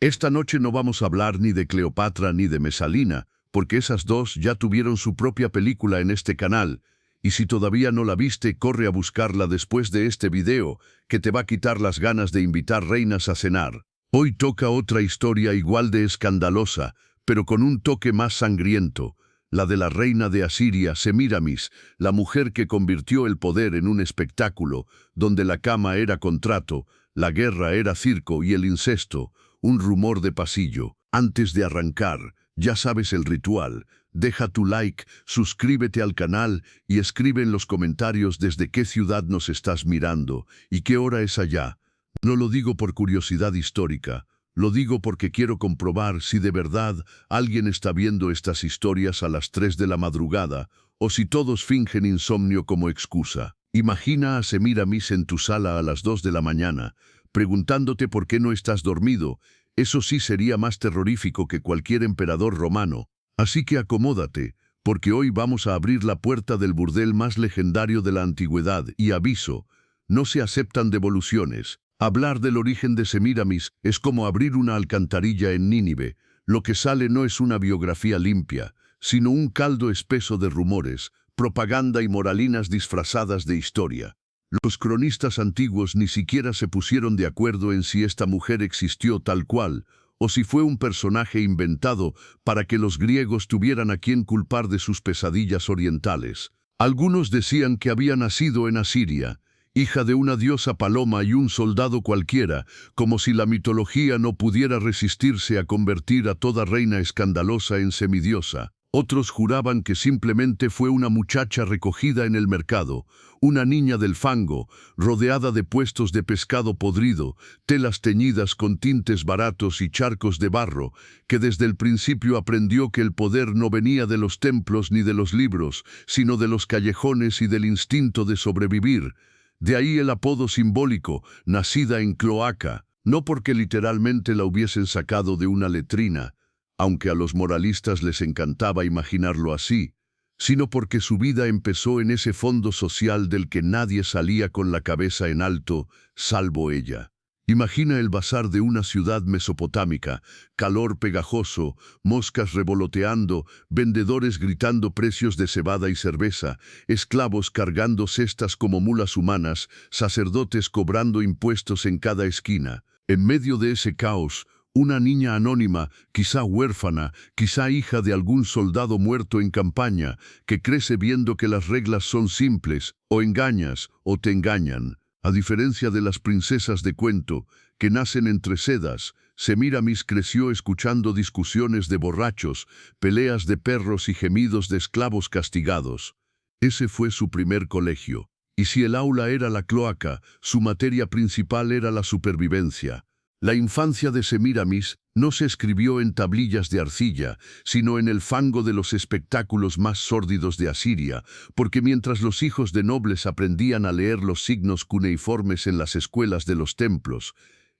Esta noche no vamos a hablar ni de Cleopatra ni de Mesalina, porque esas dos ya tuvieron su propia película en este canal, y si todavía no la viste, corre a buscarla después de este video, que te va a quitar las ganas de invitar reinas a cenar. Hoy toca otra historia igual de escandalosa, pero con un toque más sangriento, la de la reina de Asiria, Semíramis, la mujer que convirtió el poder en un espectáculo, donde la cama era contrato, la guerra era circo y el incesto, un rumor de pasillo. Antes de arrancar, ya sabes el ritual. Deja tu like, suscríbete al canal y escribe en los comentarios desde qué ciudad nos estás mirando y qué hora es allá. No lo digo por curiosidad histórica, lo digo porque quiero comprobar si de verdad alguien está viendo estas historias a las 3 de la madrugada o si todos fingen insomnio como excusa. Imagina a Semíramis en tu sala a las 2 de la mañana, preguntándote por qué no estás dormido. Eso sí sería más terrorífico que cualquier emperador romano. Así que acomódate, porque hoy vamos a abrir la puerta del burdel más legendario de la antigüedad y aviso, no se aceptan devoluciones. Hablar del origen de Semíramis es como abrir una alcantarilla en Nínive. Lo que sale no es una biografía limpia, sino un caldo espeso de rumores, propaganda y moralinas disfrazadas de historia. Los cronistas antiguos ni siquiera se pusieron de acuerdo en si esta mujer existió tal cual, o si fue un personaje inventado para que los griegos tuvieran a quien culpar de sus pesadillas orientales. Algunos decían que había nacido en Asiria, hija de una diosa paloma y un soldado cualquiera, como si la mitología no pudiera resistirse a convertir a toda reina escandalosa en semidiosa. Otros juraban que simplemente fue una muchacha recogida en el mercado, una niña del fango, rodeada de puestos de pescado podrido, telas teñidas con tintes baratos y charcos de barro, que desde el principio aprendió que el poder no venía de los templos ni de los libros, sino de los callejones y del instinto de sobrevivir. De ahí el apodo simbólico, nacida en cloaca, no porque literalmente la hubiesen sacado de una letrina, aunque a los moralistas les encantaba imaginarlo así, sino porque su vida empezó en ese fondo social del que nadie salía con la cabeza en alto, salvo ella. Imagina el bazar de una ciudad mesopotámica, calor pegajoso, moscas revoloteando, vendedores gritando precios de cebada y cerveza, esclavos cargando cestas como mulas humanas, sacerdotes cobrando impuestos en cada esquina. En medio de ese caos, una niña anónima, quizá huérfana, quizá hija de algún soldado muerto en campaña, que crece viendo que las reglas son simples, o engañas o te engañan. A diferencia de las princesas de cuento, que nacen entre sedas, Semíramis creció escuchando discusiones de borrachos, peleas de perros y gemidos de esclavos castigados. Ese fue su primer colegio. Y si el aula era la cloaca, su materia principal era la supervivencia. La infancia de Semíramis no se escribió en tablillas de arcilla, sino en el fango de los espectáculos más sórdidos de Asiria, porque mientras los hijos de nobles aprendían a leer los signos cuneiformes en las escuelas de los templos,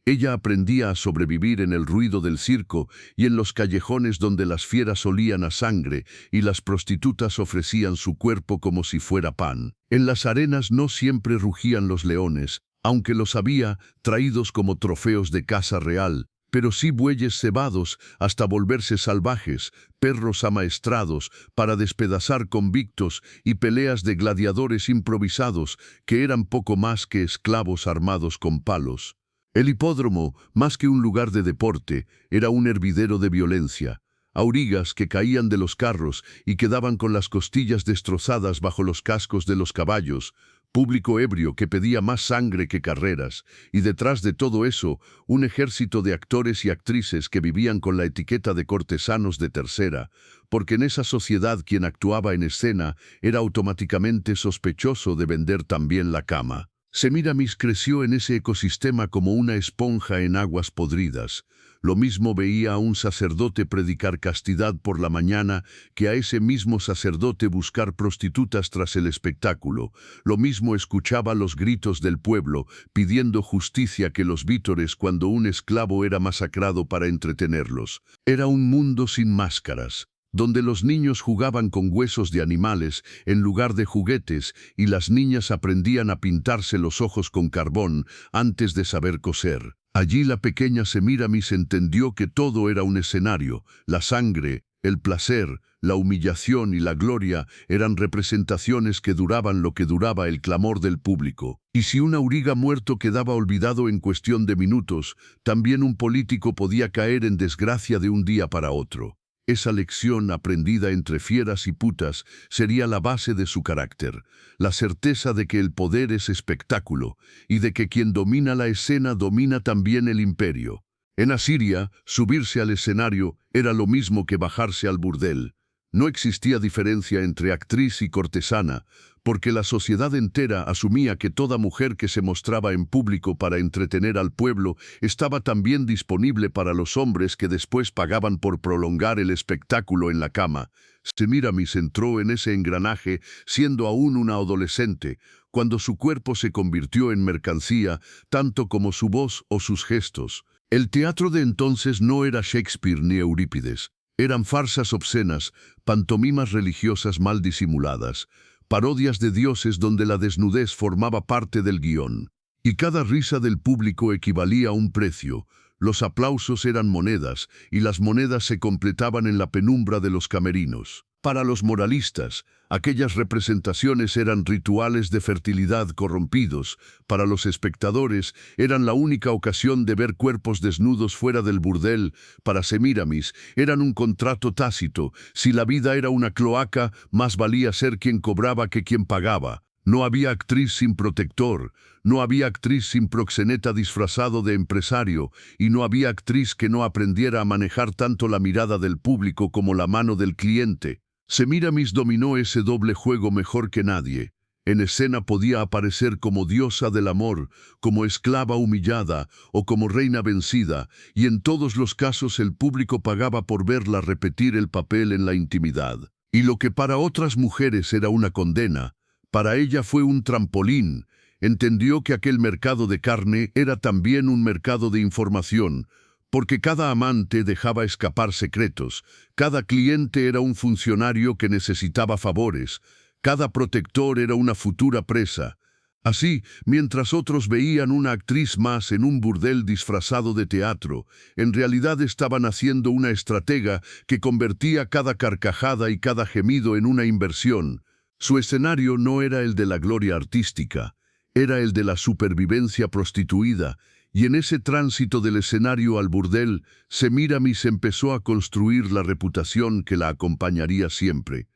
ella aprendía a sobrevivir en el ruido del circo y en los callejones donde las fieras olían a sangre y las prostitutas ofrecían su cuerpo como si fuera pan. En las arenas no siempre rugían los leones, aunque los había, traídos como trofeos de caza real, pero sí bueyes cebados hasta volverse salvajes, perros amaestrados para despedazar convictos y peleas de gladiadores improvisados que eran poco más que esclavos armados con palos. El hipódromo, más que un lugar de deporte, era un hervidero de violencia. Aurigas que caían de los carros y quedaban con las costillas destrozadas bajo los cascos de los caballos, público ebrio que pedía más sangre que carreras, y detrás de todo eso, un ejército de actores y actrices que vivían con la etiqueta de cortesanos de tercera, porque en esa sociedad quien actuaba en escena era automáticamente sospechoso de vender también la cama. Semíramis creció en ese ecosistema como una esponja en aguas podridas. Lo mismo veía a un sacerdote predicar castidad por la mañana que a ese mismo sacerdote buscar prostitutas tras el espectáculo. Lo mismo escuchaba los gritos del pueblo pidiendo justicia que los vítores cuando un esclavo era masacrado para entretenerlos. Era un mundo sin máscaras, donde los niños jugaban con huesos de animales en lugar de juguetes y las niñas aprendían a pintarse los ojos con carbón antes de saber coser. Allí la pequeña Semíramis entendió que todo era un escenario. La sangre, el placer, la humillación y la gloria eran representaciones que duraban lo que duraba el clamor del público. Y si un auriga muerto quedaba olvidado en cuestión de minutos, también un político podía caer en desgracia de un día para otro. Esa lección aprendida entre fieras y putas sería la base de su carácter, la certeza de que el poder es espectáculo y de que quien domina la escena domina también el imperio. En Asiria, subirse al escenario era lo mismo que bajarse al burdel. No existía diferencia entre actriz y cortesana, porque la sociedad entera asumía que toda mujer que se mostraba en público para entretener al pueblo estaba también disponible para los hombres que después pagaban por prolongar el espectáculo en la cama. Semíramis entró en ese engranaje siendo aún una adolescente, cuando su cuerpo se convirtió en mercancía, tanto como su voz o sus gestos. El teatro de entonces no era Shakespeare ni Eurípides. Eran farsas obscenas, pantomimas religiosas mal disimuladas, parodias de dioses donde la desnudez formaba parte del guión. Y cada risa del público equivalía a un precio. Los aplausos eran monedas, y las monedas se completaban en la penumbra de los camerinos. Para los moralistas, aquellas representaciones eran rituales de fertilidad corrompidos. Para los espectadores, eran la única ocasión de ver cuerpos desnudos fuera del burdel. Para Semíramis, eran un contrato tácito. Si la vida era una cloaca, más valía ser quien cobraba que quien pagaba. No había actriz sin protector, no había actriz sin proxeneta disfrazado de empresario, y no había actriz que no aprendiera a manejar tanto la mirada del público como la mano del cliente. Semíramis dominó ese doble juego mejor que nadie. En escena podía aparecer como diosa del amor, como esclava humillada o como reina vencida, y en todos los casos el público pagaba por verla repetir el papel en la intimidad. Y lo que para otras mujeres era una condena, para ella fue un trampolín. Entendió que aquel mercado de carne era también un mercado de información, porque cada amante dejaba escapar secretos, cada cliente era un funcionario que necesitaba favores, cada protector era una futura presa. Así, mientras otros veían una actriz más en un burdel disfrazado de teatro, en realidad estaban haciendo una estratega que convertía cada carcajada y cada gemido en una inversión. Su escenario no era el de la gloria artística, era el de la supervivencia prostituida, y en ese tránsito del escenario al burdel, Semíramis empezó a construir la reputación que la acompañaría siempre,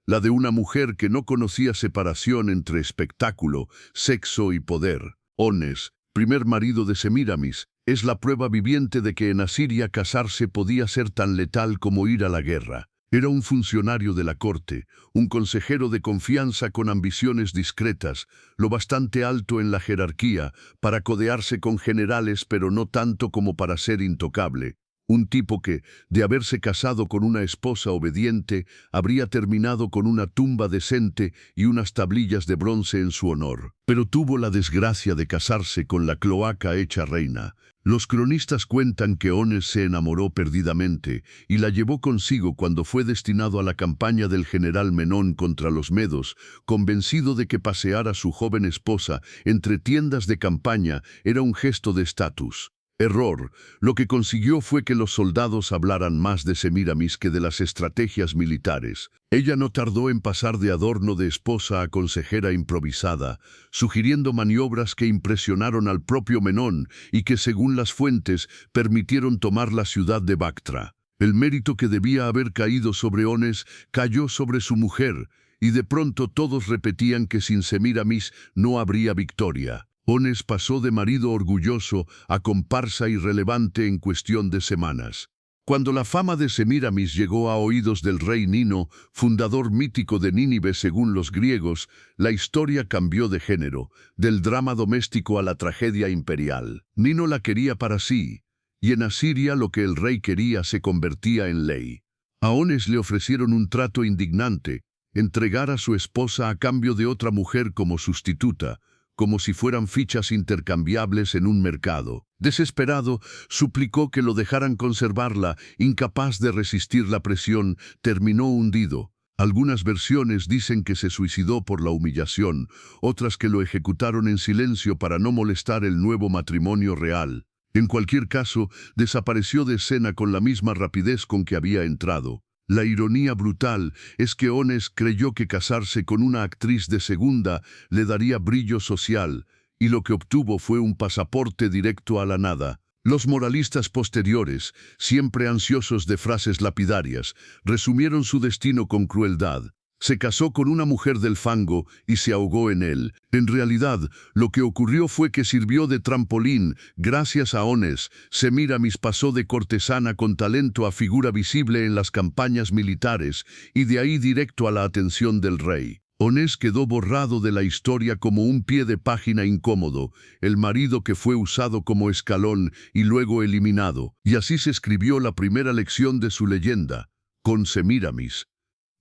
la de una mujer que no conocía separación entre espectáculo, sexo y poder. Ones, primer marido de Semíramis, es la prueba viviente de que en Asiria casarse podía ser tan letal como ir a la guerra. Era un funcionario de la corte, un consejero de confianza con ambiciones discretas, lo bastante alto en la jerarquía para codearse con generales pero no tanto como para ser intocable. Un tipo que, de haberse casado con una esposa obediente, habría terminado con una tumba decente y unas tablillas de bronce en su honor. Pero tuvo la desgracia de casarse con la cloaca hecha reina. Los cronistas cuentan que Ones se enamoró perdidamente y la llevó consigo cuando fue destinado a la campaña del general Menón contra los medos, convencido de que pasear a su joven esposa entre tiendas de campaña era un gesto de estatus. Error. Lo que consiguió fue que los soldados hablaran más de Semíramis que de las estrategias militares. Ella no tardó en pasar de adorno de esposa a consejera improvisada, sugiriendo maniobras que impresionaron al propio Menón y que, según las fuentes, permitieron tomar la ciudad de Bactra. El mérito que debía haber caído sobre Ones cayó sobre su mujer, y de pronto todos repetían que sin Semíramis no habría victoria. Ones pasó de marido orgulloso a comparsa irrelevante en cuestión de semanas. Cuando la fama de Semíramis llegó a oídos del rey Nino, fundador mítico de Nínive según los griegos, la historia cambió de género, del drama doméstico a la tragedia imperial. Nino la quería para sí, y en Asiria lo que el rey quería se convertía en ley. A Ones le ofrecieron un trato indignante, entregar a su esposa a cambio de otra mujer como sustituta, como si fueran fichas intercambiables en un mercado. Desesperado, suplicó que lo dejaran conservarla, incapaz de resistir la presión, terminó hundido. Algunas versiones dicen que se suicidó por la humillación, otras que lo ejecutaron en silencio para no molestar el nuevo matrimonio real. En cualquier caso, desapareció de escena con la misma rapidez con que había entrado. La ironía brutal es que Ones creyó que casarse con una actriz de segunda le daría brillo social, y lo que obtuvo fue un pasaporte directo a la nada. Los moralistas posteriores, siempre ansiosos de frases lapidarias, resumieron su destino con crueldad. Se casó con una mujer del fango y se ahogó en él. En realidad, lo que ocurrió fue que sirvió de trampolín. Gracias a Ones, Semíramis pasó de cortesana con talento a figura visible en las campañas militares y de ahí directo a la atención del rey. Ones quedó borrado de la historia como un pie de página incómodo, el marido que fue usado como escalón y luego eliminado. Y así se escribió la primera lección de su leyenda, con Semíramis.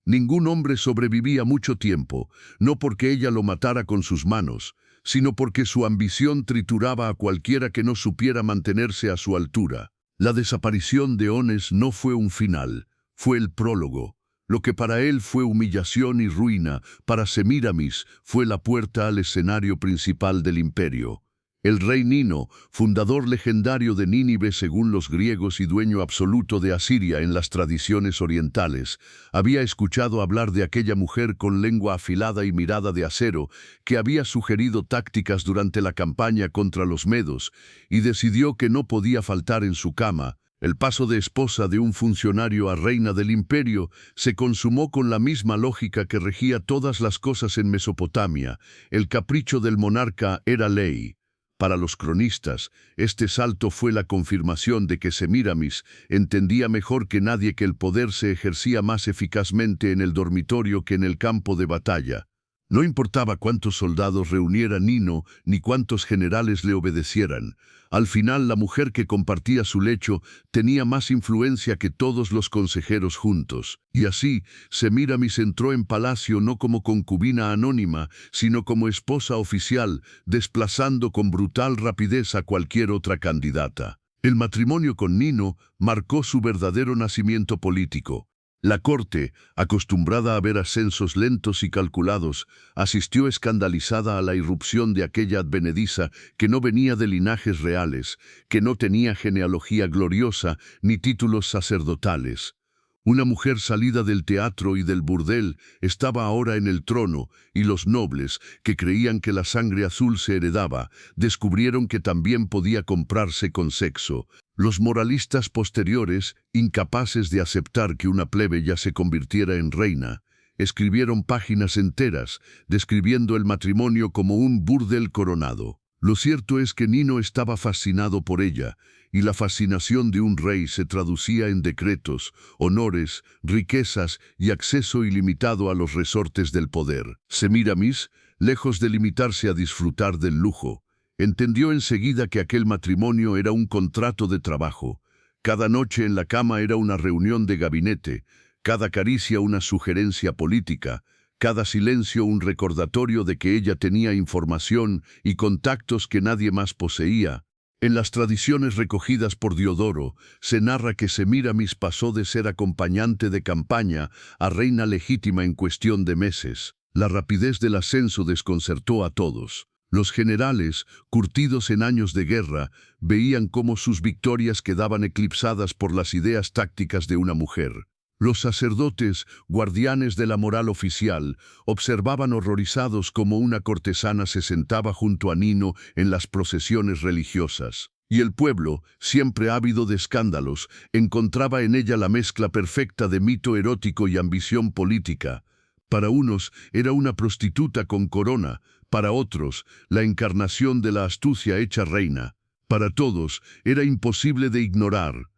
Ningún hombre sobrevivía mucho tiempo, no porque ella lo matara con sus manos, sino porque su ambición trituraba a cualquiera que no supiera mantenerse a su altura. La desaparición de Ones no fue un final, fue el prólogo. Lo que para él fue humillación y ruina, para Semíramis fue la puerta al escenario principal del imperio. El rey Nino, fundador legendario de Nínive según los griegos y dueño absoluto de Asiria en las tradiciones orientales, había escuchado hablar de aquella mujer con lengua afilada y mirada de acero que había sugerido tácticas durante la campaña contra los medos y decidió que no podía faltar en su cama. El paso de esposa de un funcionario a reina del imperio se consumó con la misma lógica que regía todas las cosas en Mesopotamia. El capricho del monarca era ley. Para los cronistas, este salto fue la confirmación de que Semíramis entendía mejor que nadie que el poder se ejercía más eficazmente en el dormitorio que en el campo de batalla. No importaba cuántos soldados reuniera Nino ni cuántos generales le obedecieran. Al final, la mujer que compartía su lecho tenía más influencia que todos los consejeros juntos. Y así, Semíramis entró en palacio no como concubina anónima, sino como esposa oficial, desplazando con brutal rapidez a cualquier otra candidata. El matrimonio con Nino marcó su verdadero nacimiento político. La corte, acostumbrada a ver ascensos lentos y calculados, asistió escandalizada a la irrupción de aquella advenediza que no venía de linajes reales, que no tenía genealogía gloriosa ni títulos sacerdotales. Una mujer salida del teatro y del burdel estaba ahora en el trono, y los nobles, que creían que la sangre azul se heredaba, descubrieron que también podía comprarse con sexo. Los moralistas posteriores, incapaces de aceptar que una plebeya se convirtiera en reina, escribieron páginas enteras describiendo el matrimonio como un burdel coronado. Lo cierto es que Nino estaba fascinado por ella, y la fascinación de un rey se traducía en decretos, honores, riquezas y acceso ilimitado a los resortes del poder. Semíramis, lejos de limitarse a disfrutar del lujo, entendió enseguida que aquel matrimonio era un contrato de trabajo. Cada noche en la cama era una reunión de gabinete, cada caricia una sugerencia política, cada silencio un recordatorio de que ella tenía información y contactos que nadie más poseía. En las tradiciones recogidas por Diodoro, se narra que Semíramis pasó de ser acompañante de campaña a reina legítima en cuestión de meses. La rapidez del ascenso desconcertó a todos. Los generales, curtidos en años de guerra, veían cómo sus victorias quedaban eclipsadas por las ideas tácticas de una mujer. Los sacerdotes, guardianes de la moral oficial, observaban horrorizados cómo una cortesana se sentaba junto a Nino en las procesiones religiosas. Y el pueblo, siempre ávido de escándalos, encontraba en ella la mezcla perfecta de mito erótico y ambición política. Para unos era una prostituta con corona, para otros la encarnación de la astucia hecha reina. Para todos era imposible de ignorar.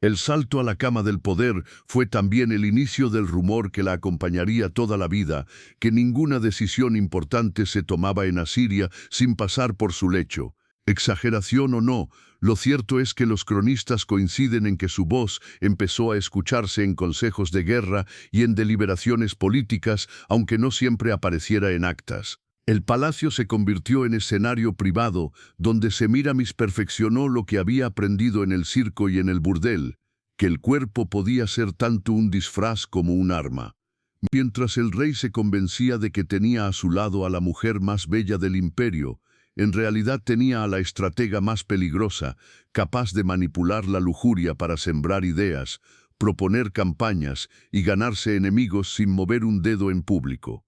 El salto a la cama del poder fue también el inicio del rumor que la acompañaría toda la vida, que ninguna decisión importante se tomaba en Asiria sin pasar por su lecho. Exageración o no, lo cierto es que los cronistas coinciden en que su voz empezó a escucharse en consejos de guerra y en deliberaciones políticas, aunque no siempre apareciera en actas. El palacio se convirtió en escenario privado, donde Semíramis perfeccionó lo que había aprendido en el circo y en el burdel, que el cuerpo podía ser tanto un disfraz como un arma. Mientras el rey se convencía de que tenía a su lado a la mujer más bella del imperio, en realidad tenía a la estratega más peligrosa, capaz de manipular la lujuria para sembrar ideas, proponer campañas y ganarse enemigos sin mover un dedo en público.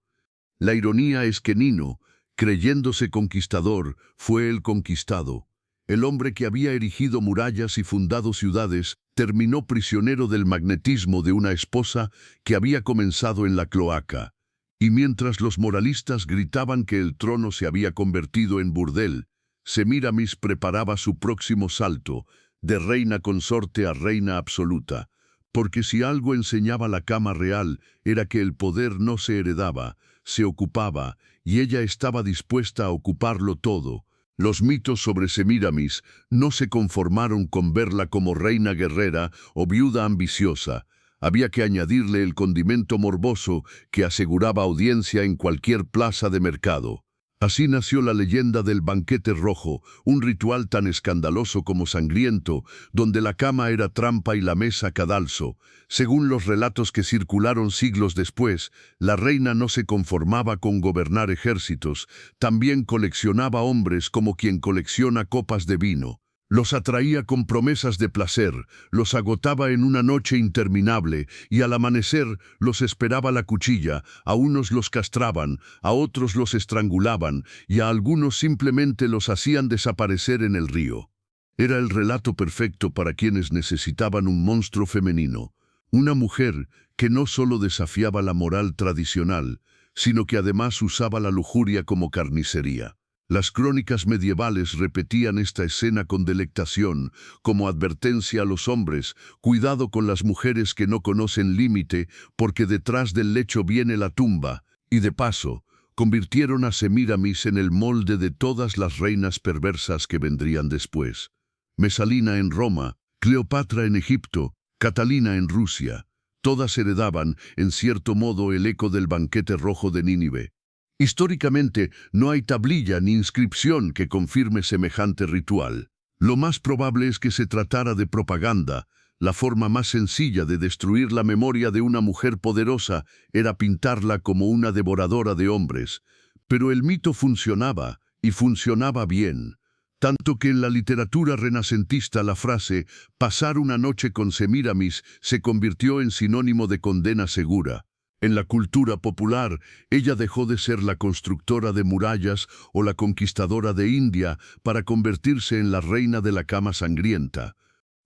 La ironía es que Nino, creyéndose conquistador, fue el conquistado. El hombre que había erigido murallas y fundado ciudades terminó prisionero del magnetismo de una esposa que había comenzado en la cloaca. Y mientras los moralistas gritaban que el trono se había convertido en burdel, Semíramis preparaba su próximo salto, de reina consorte a reina absoluta. Porque si algo enseñaba la cama real era que el poder no se heredaba, se ocupaba, y ella estaba dispuesta a ocuparlo todo. Los mitos sobre Semíramis no se conformaron con verla como reina guerrera o viuda ambiciosa. Había que añadirle el condimento morboso que aseguraba audiencia en cualquier plaza de mercado. Así nació la leyenda del banquete rojo, un ritual tan escandaloso como sangriento, donde la cama era trampa y la mesa cadalso. Según los relatos que circularon siglos después, la reina no se conformaba con gobernar ejércitos, también coleccionaba hombres como quien colecciona copas de vino. Los atraía con promesas de placer, los agotaba en una noche interminable y al amanecer los esperaba la cuchilla, a unos los castraban, a otros los estrangulaban y a algunos simplemente los hacían desaparecer en el río. Era el relato perfecto para quienes necesitaban un monstruo femenino, una mujer que no solo desafiaba la moral tradicional, sino que además usaba la lujuria como carnicería. Las crónicas medievales repetían esta escena con delectación, como advertencia a los hombres: cuidado con las mujeres que no conocen límite, porque detrás del lecho viene la tumba. Y de paso, convirtieron a Semíramis en el molde de todas las reinas perversas que vendrían después. Mesalina en Roma, Cleopatra en Egipto, Catalina en Rusia. Todas heredaban, en cierto modo, el eco del banquete rojo de Nínive. Históricamente, no hay tablilla ni inscripción que confirme semejante ritual. Lo más probable es que se tratara de propaganda. La forma más sencilla de destruir la memoria de una mujer poderosa era pintarla como una devoradora de hombres. Pero el mito funcionaba, y funcionaba bien. Tanto que en la literatura renacentista la frase «pasar una noche con Semíramis» se convirtió en sinónimo de condena segura. En la cultura popular, ella dejó de ser la constructora de murallas o la conquistadora de India para convertirse en la reina de la cama sangrienta.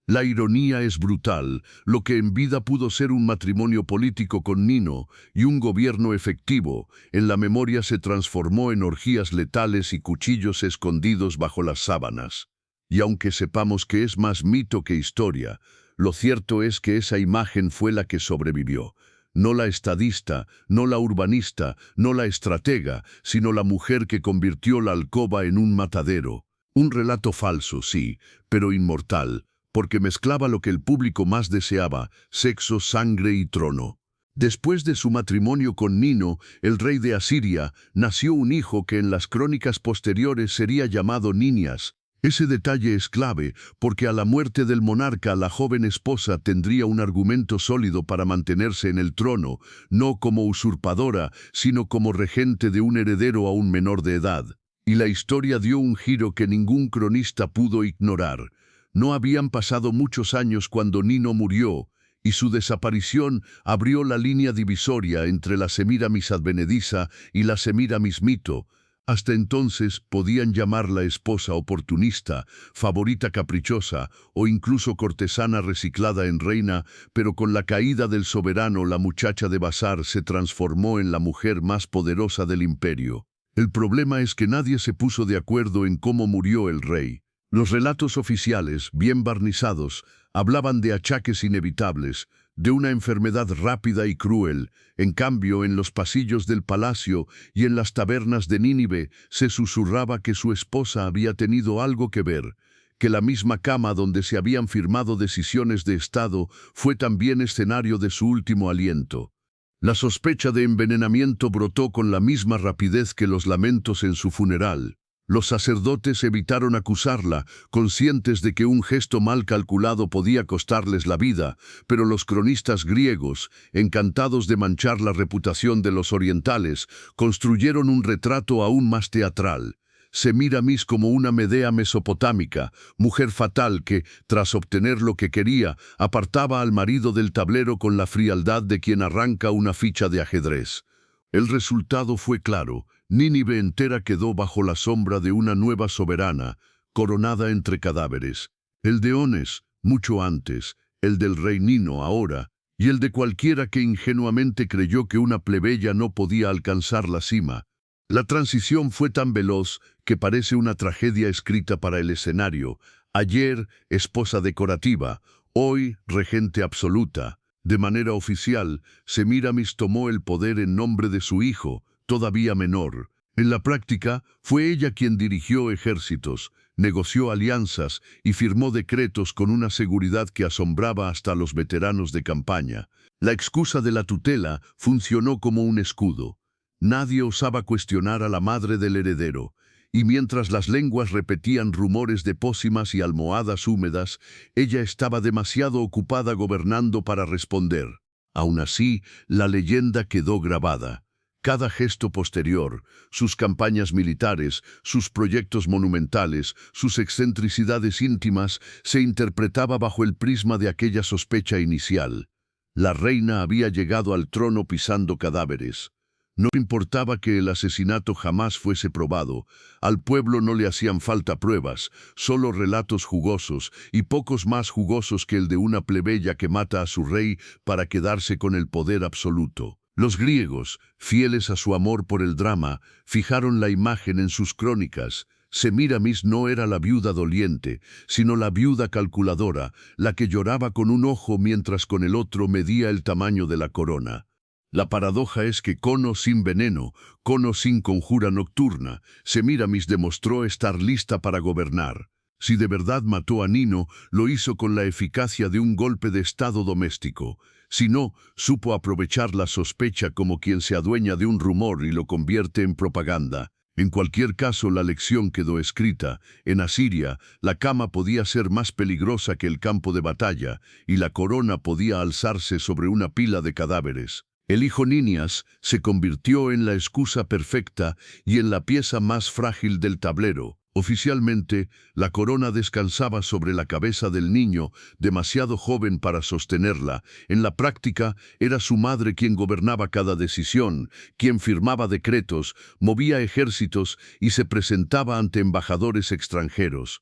La ironía es brutal. Lo que en vida pudo ser un matrimonio político con Nino y un gobierno efectivo, en la memoria se transformó en orgías letales y cuchillos escondidos bajo las sábanas. Y aunque sepamos que es más mito que historia, lo cierto es que esa imagen fue la que sobrevivió. No la estadista, no la urbanista, no la estratega, sino la mujer que convirtió la alcoba en un matadero. Un relato falso, sí, pero inmortal, porque mezclaba lo que el público más deseaba: sexo, sangre y trono. Después de su matrimonio con Nino, el rey de Asiria, nació un hijo que en las crónicas posteriores sería llamado Ninias. Ese detalle es clave, porque a la muerte del monarca la joven esposa tendría un argumento sólido para mantenerse en el trono, no como usurpadora, sino como regente de un heredero aún menor de edad. Y la historia dio un giro que ningún cronista pudo ignorar. No habían pasado muchos años cuando Nino murió, y su desaparición abrió la línea divisoria entre la Semíramis advenediza y la Semíramis mito. Hasta entonces podían llamarla esposa oportunista, favorita caprichosa o incluso cortesana reciclada en reina, pero con la caída del soberano la muchacha de bazar se transformó en la mujer más poderosa del imperio. El problema es que nadie se puso de acuerdo en cómo murió el rey. Los relatos oficiales, bien barnizados, hablaban de achaques inevitables, de una enfermedad rápida y cruel. En cambio, en los pasillos del palacio y en las tabernas de Nínive se susurraba que su esposa había tenido algo que ver, que la misma cama donde se habían firmado decisiones de Estado fue también escenario de su último aliento. La sospecha de envenenamiento brotó con la misma rapidez que los lamentos en su funeral. Los sacerdotes evitaron acusarla, conscientes de que un gesto mal calculado podía costarles la vida, pero los cronistas griegos, encantados de manchar la reputación de los orientales, construyeron un retrato aún más teatral. Semiramis como una Medea mesopotámica, mujer fatal que, tras obtener lo que quería, apartaba al marido del tablero con la frialdad de quien arranca una ficha de ajedrez. El resultado fue claro. Nínive entera quedó bajo la sombra de una nueva soberana, coronada entre cadáveres. El de Ones, mucho antes, el del rey Nino ahora, y el de cualquiera que ingenuamente creyó que una plebeya no podía alcanzar la cima. La transición fue tan veloz que parece una tragedia escrita para el escenario. Ayer, esposa decorativa, hoy, regente absoluta. De manera oficial, Semiramis tomó el poder en nombre de su hijo, todavía menor. En la práctica, fue ella quien dirigió ejércitos, negoció alianzas y firmó decretos con una seguridad que asombraba hasta a los veteranos de campaña. La excusa de la tutela funcionó como un escudo. Nadie osaba cuestionar a la madre del heredero, y mientras las lenguas repetían rumores de pócimas y almohadas húmedas, ella estaba demasiado ocupada gobernando para responder. Aún así, la leyenda quedó grabada. Cada gesto posterior, sus campañas militares, sus proyectos monumentales, sus excentricidades íntimas, se interpretaba bajo el prisma de aquella sospecha inicial. La reina había llegado al trono pisando cadáveres. No importaba que el asesinato jamás fuese probado, al pueblo no le hacían falta pruebas, solo relatos jugosos y pocos más jugosos que el de una plebeya que mata a su rey para quedarse con el poder absoluto. Los griegos, fieles a su amor por el drama, fijaron la imagen en sus crónicas. Semiramis no era la viuda doliente, sino la viuda calculadora, la que lloraba con un ojo mientras con el otro medía el tamaño de la corona. La paradoja es que cono sin veneno, cono sin conjura nocturna, Semiramis demostró estar lista para gobernar. Si de verdad mató a Nino, lo hizo con la eficacia de un golpe de estado doméstico. Si no, supo aprovechar la sospecha como quien se adueña de un rumor y lo convierte en propaganda. En cualquier caso, la lección quedó escrita. En Asiria, la cama podía ser más peligrosa que el campo de batalla, y la corona podía alzarse sobre una pila de cadáveres. El hijo Ninias se convirtió en la excusa perfecta y en la pieza más frágil del tablero. Oficialmente, la corona descansaba sobre la cabeza del niño, demasiado joven para sostenerla. En la práctica, era su madre quien gobernaba cada decisión, quien firmaba decretos, movía ejércitos y se presentaba ante embajadores extranjeros.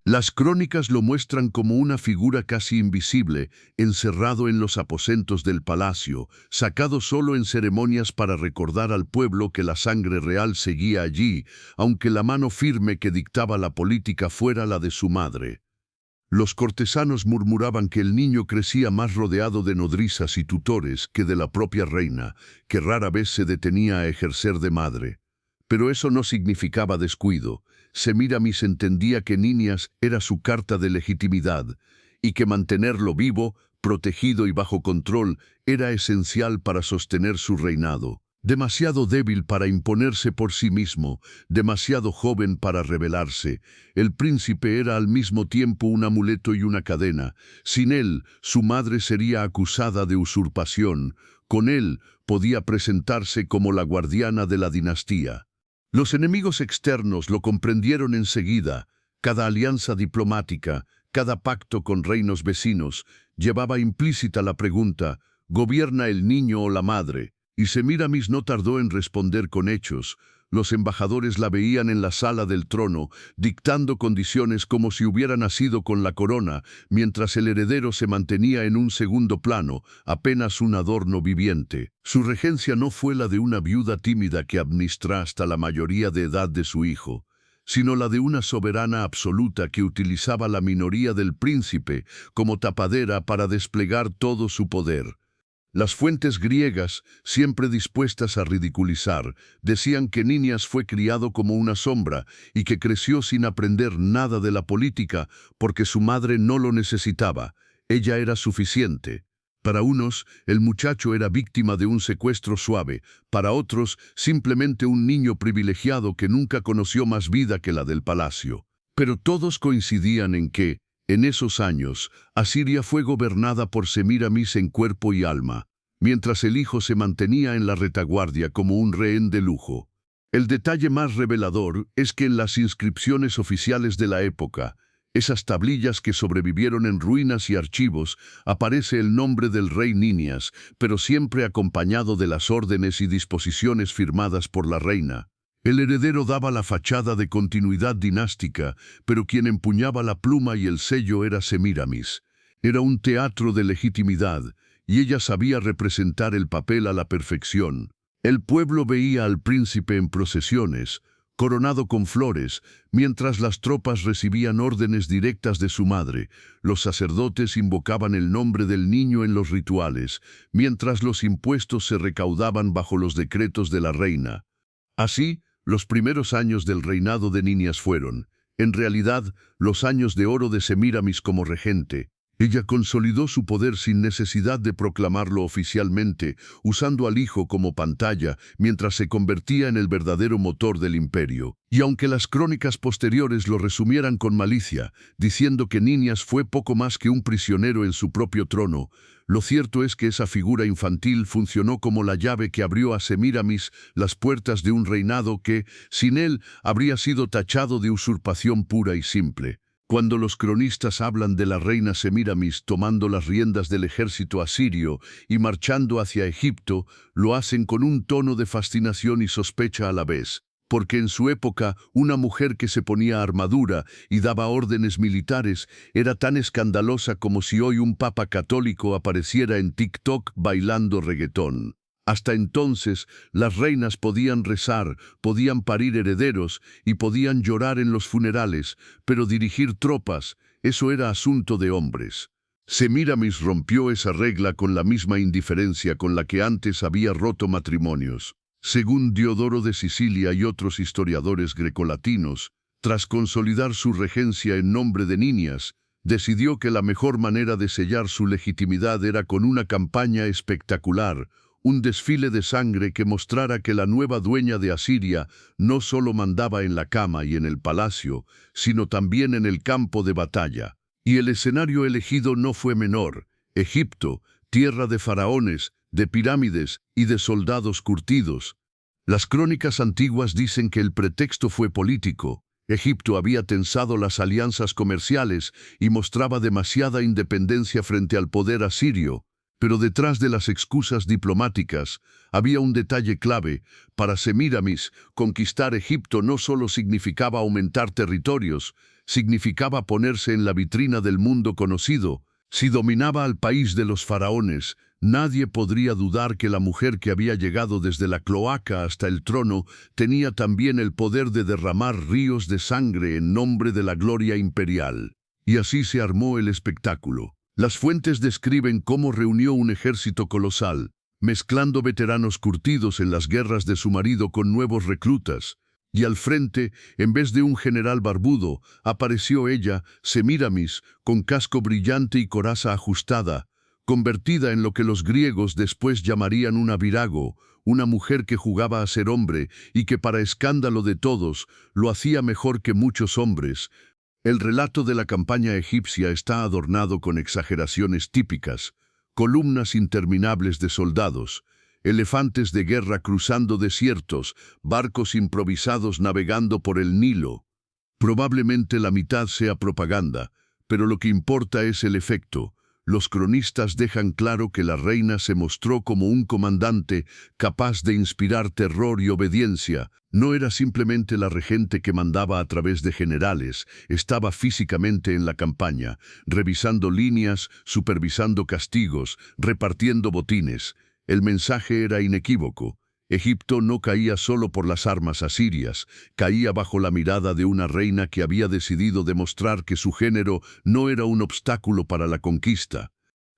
Las crónicas lo muestran como una figura casi invisible, encerrado en los aposentos del palacio, sacado solo en ceremonias para recordar al pueblo que la sangre real seguía allí, aunque la mano firme que dictaba la política fuera la de su madre. Los cortesanos murmuraban que el niño crecía más rodeado de nodrizas y tutores que de la propia reina, que rara vez se detenía a ejercer de madre. Pero eso no significaba descuido. Semiramis entendía que Ninias era su carta de legitimidad y que mantenerlo vivo, protegido y bajo control era esencial para sostener su reinado. Demasiado débil para imponerse por sí mismo, demasiado joven para rebelarse, el príncipe era al mismo tiempo un amuleto y una cadena. Sin él, su madre sería acusada de usurpación. Con él, podía presentarse como la guardiana de la dinastía. Los enemigos externos lo comprendieron enseguida. Cada alianza diplomática, cada pacto con reinos vecinos, llevaba implícita la pregunta, ¿gobierna el niño o la madre? Y Semiramis no tardó en responder con hechos. Los embajadores la veían en la sala del trono, dictando condiciones como si hubiera nacido con la corona, mientras el heredero se mantenía en un segundo plano, apenas un adorno viviente. Su regencia no fue la de una viuda tímida que administra hasta la mayoría de edad de su hijo, sino la de una soberana absoluta que utilizaba la minoría del príncipe como tapadera para desplegar todo su poder. Las fuentes griegas, siempre dispuestas a ridiculizar, decían que Ninias fue criado como una sombra y que creció sin aprender nada de la política porque su madre no lo necesitaba. Ella era suficiente. Para unos, el muchacho era víctima de un secuestro suave, para otros, simplemente un niño privilegiado que nunca conoció más vida que la del palacio. Pero todos coincidían en que, en esos años, Asiria fue gobernada por Semiramis en cuerpo y alma, mientras el hijo se mantenía en la retaguardia como un rehén de lujo. El detalle más revelador es que en las inscripciones oficiales de la época, esas tablillas que sobrevivieron en ruinas y archivos, aparece el nombre del rey Ninias, pero siempre acompañado de las órdenes y disposiciones firmadas por la reina. El heredero daba la fachada de continuidad dinástica, pero quien empuñaba la pluma y el sello era Semíramis. Era un teatro de legitimidad, y ella sabía representar el papel a la perfección. El pueblo veía al príncipe en procesiones, coronado con flores, mientras las tropas recibían órdenes directas de su madre. Los sacerdotes invocaban el nombre del niño en los rituales, mientras los impuestos se recaudaban bajo los decretos de la reina. Así, los primeros años del reinado de Ninias fueron, en realidad, los años de oro de Semíramis como regente. Ella consolidó su poder sin necesidad de proclamarlo oficialmente, usando al hijo como pantalla, mientras se convertía en el verdadero motor del imperio. Y aunque las crónicas posteriores lo resumieran con malicia, diciendo que Ninias fue poco más que un prisionero en su propio trono, lo cierto es que esa figura infantil funcionó como la llave que abrió a Semíramis las puertas de un reinado que, sin él, habría sido tachado de usurpación pura y simple. Cuando los cronistas hablan de la reina Semíramis tomando las riendas del ejército asirio y marchando hacia Egipto, lo hacen con un tono de fascinación y sospecha a la vez, porque en su época una mujer que se ponía armadura y daba órdenes militares era tan escandalosa como si hoy un papa católico apareciera en TikTok bailando reggaetón. Hasta entonces, las reinas podían rezar, podían parir herederos y podían llorar en los funerales, pero dirigir tropas, eso era asunto de hombres. Semíramis rompió esa regla con la misma indiferencia con la que antes había roto matrimonios. Según Diodoro de Sicilia y otros historiadores grecolatinos, tras consolidar su regencia en nombre de Ninias, decidió que la mejor manera de sellar su legitimidad era con una campaña espectacular, un desfile de sangre que mostrara que la nueva dueña de Asiria no solo mandaba en la cama y en el palacio, sino también en el campo de batalla. Y el escenario elegido no fue menor: Egipto, tierra de faraones, de pirámides y de soldados curtidos. Las crónicas antiguas dicen que el pretexto fue político. Egipto había tensado las alianzas comerciales y mostraba demasiada independencia frente al poder asirio. Pero detrás de las excusas diplomáticas había un detalle clave. Para Semíramis, conquistar Egipto no solo significaba aumentar territorios, significaba ponerse en la vitrina del mundo conocido. Si dominaba al país de los faraones, nadie podría dudar que la mujer que había llegado desde la cloaca hasta el trono tenía también el poder de derramar ríos de sangre en nombre de la gloria imperial. Y así se armó el espectáculo. Las fuentes describen cómo reunió un ejército colosal, mezclando veteranos curtidos en las guerras de su marido con nuevos reclutas, y al frente, en vez de un general barbudo, apareció ella, Semíramis, con casco brillante y coraza ajustada, convertida en lo que los griegos después llamarían una virago, una mujer que jugaba a ser hombre y que, para escándalo de todos, lo hacía mejor que muchos hombres. El relato de la campaña egipcia está adornado con exageraciones típicas: columnas interminables de soldados, elefantes de guerra cruzando desiertos, barcos improvisados navegando por el Nilo. Probablemente la mitad sea propaganda, pero lo que importa es el efecto. Los cronistas dejan claro que la reina se mostró como un comandante capaz de inspirar terror y obediencia. No era simplemente la regente que mandaba a través de generales, estaba físicamente en la campaña, revisando líneas, supervisando castigos, repartiendo botines. El mensaje era inequívoco. Egipto no caía solo por las armas asirias, caía bajo la mirada de una reina que había decidido demostrar que su género no era un obstáculo para la conquista.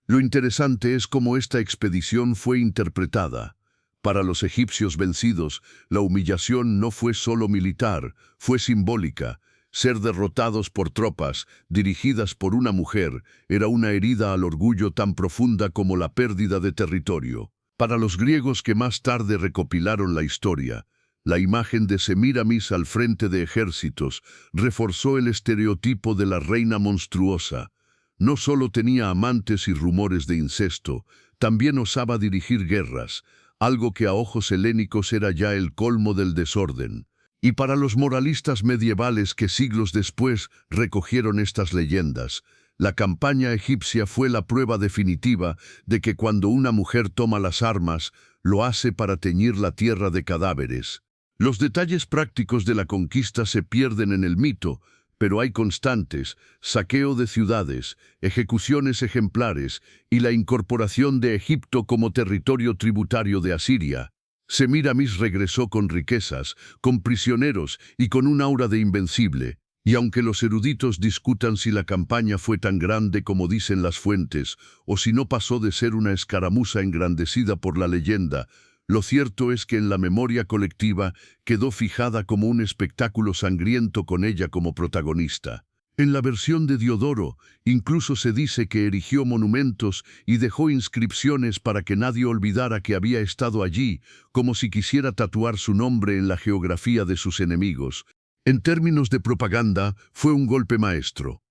Lo interesante es cómo esta expedición fue interpretada. Para los egipcios vencidos, la humillación no fue solo militar, fue simbólica. Ser derrotados por tropas, dirigidas por una mujer, era una herida al orgullo tan profunda como la pérdida de territorio. Para los griegos que más tarde recopilaron la historia, la imagen de Semíramis al frente de ejércitos reforzó el estereotipo de la reina monstruosa. No solo tenía amantes y rumores de incesto, también osaba dirigir guerras. algo que a ojos helénicos era ya el colmo del desorden. Y para los moralistas medievales que siglos después recogieron estas leyendas, la campaña egipcia fue la prueba definitiva de que cuando una mujer toma las armas, lo hace para teñir la tierra de cadáveres. Los detalles prácticos de la conquista se pierden en el mito, pero hay constantes: saqueo de ciudades, ejecuciones ejemplares y la incorporación de Egipto como territorio tributario de Asiria. Semíramis regresó con riquezas, con prisioneros y con un aura de invencible. Y aunque los eruditos discutan si la campaña fue tan grande como dicen las fuentes, o si no pasó de ser una escaramuza engrandecida por la leyenda, lo cierto es que en la memoria colectiva quedó fijada como un espectáculo sangriento con ella como protagonista. En la versión de Diodoro, incluso se dice que erigió monumentos y dejó inscripciones para que nadie olvidara que había estado allí, como si quisiera tatuar su nombre en la geografía de sus enemigos. En términos de propaganda, fue un golpe maestro.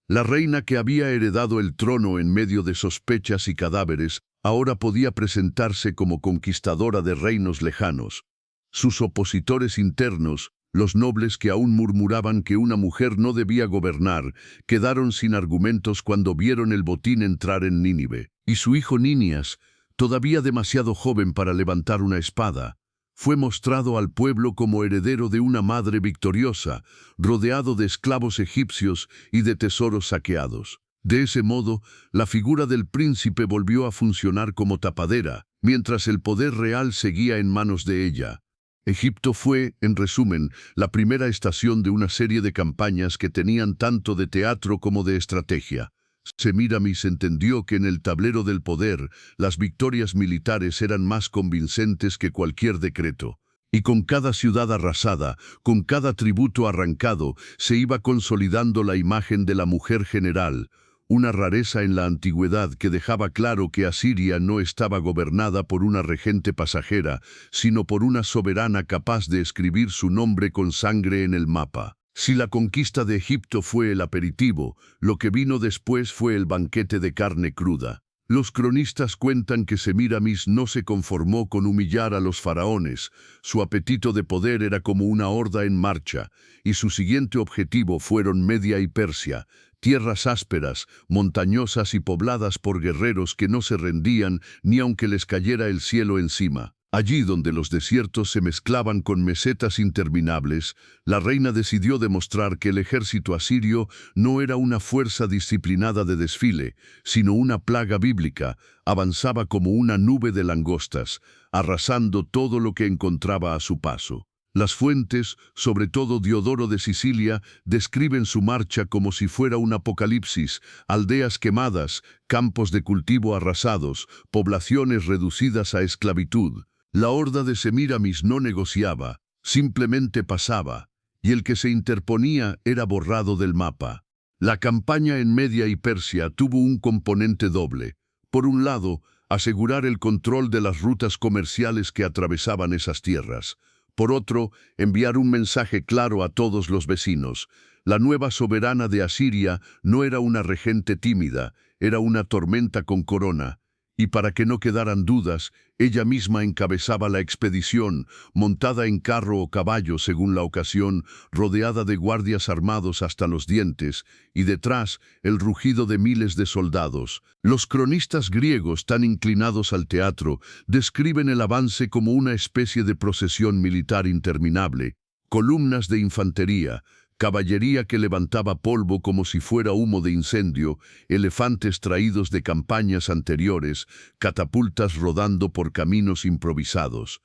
La reina que había heredado el trono en medio de sospechas y cadáveres, ahora podía presentarse como conquistadora de reinos lejanos. Sus opositores internos, los nobles que aún murmuraban que una mujer no debía gobernar, quedaron sin argumentos cuando vieron el botín entrar en Nínive. Y su hijo Nínias, todavía demasiado joven para levantar una espada, fue mostrado al pueblo como heredero de una madre victoriosa, rodeado de esclavos egipcios y de tesoros saqueados. De ese modo, la figura del príncipe volvió a funcionar como tapadera, mientras el poder real seguía en manos de ella. Egipto fue, en resumen, la primera estación de una serie de campañas que tenían tanto de teatro como de estrategia. Semíramis entendió que en el tablero del poder, las victorias militares eran más convincentes que cualquier decreto. Y con cada ciudad arrasada, con cada tributo arrancado, se iba consolidando la imagen de la mujer general, una rareza en la antigüedad que dejaba claro que Asiria no estaba gobernada por una regente pasajera, sino por una soberana capaz de escribir su nombre con sangre en el mapa. Si la conquista de Egipto fue el aperitivo, lo que vino después fue el banquete de carne cruda. Los cronistas cuentan que Semíramis no se conformó con humillar a los faraones. Su apetito de poder era como una horda en marcha, y su siguiente objetivo fueron Media y Persia, tierras ásperas, montañosas y pobladas por guerreros que no se rendían ni aunque les cayera el cielo encima. Allí donde los desiertos se mezclaban con mesetas interminables, la reina decidió demostrar que el ejército asirio no era una fuerza disciplinada de desfile, sino una plaga bíblica. Avanzaba como una nube de langostas, arrasando todo lo que encontraba a su paso. Las fuentes, sobre todo Diodoro de Sicilia, describen su marcha como si fuera un apocalipsis: aldeas quemadas, campos de cultivo arrasados, poblaciones reducidas a esclavitud. La horda de Semíramis no negociaba, simplemente pasaba, y el que se interponía era borrado del mapa. La campaña en Media y Persia tuvo un componente doble. Por un lado, asegurar el control de las rutas comerciales que atravesaban esas tierras. Por otro, enviar un mensaje claro a todos los vecinos: la nueva soberana de Asiria no era una regente tímida, era una tormenta con corona. Y para que no quedaran dudas, ella misma encabezaba la expedición, montada en carro o caballo según la ocasión, rodeada de guardias armados hasta los dientes, y detrás el rugido de miles de soldados. Los cronistas griegos, tan inclinados al teatro, describen el avance como una especie de procesión militar interminable: columnas de infantería, caballería que levantaba polvo como si fuera humo de incendio, elefantes traídos de campañas anteriores, catapultas rodando por caminos improvisados.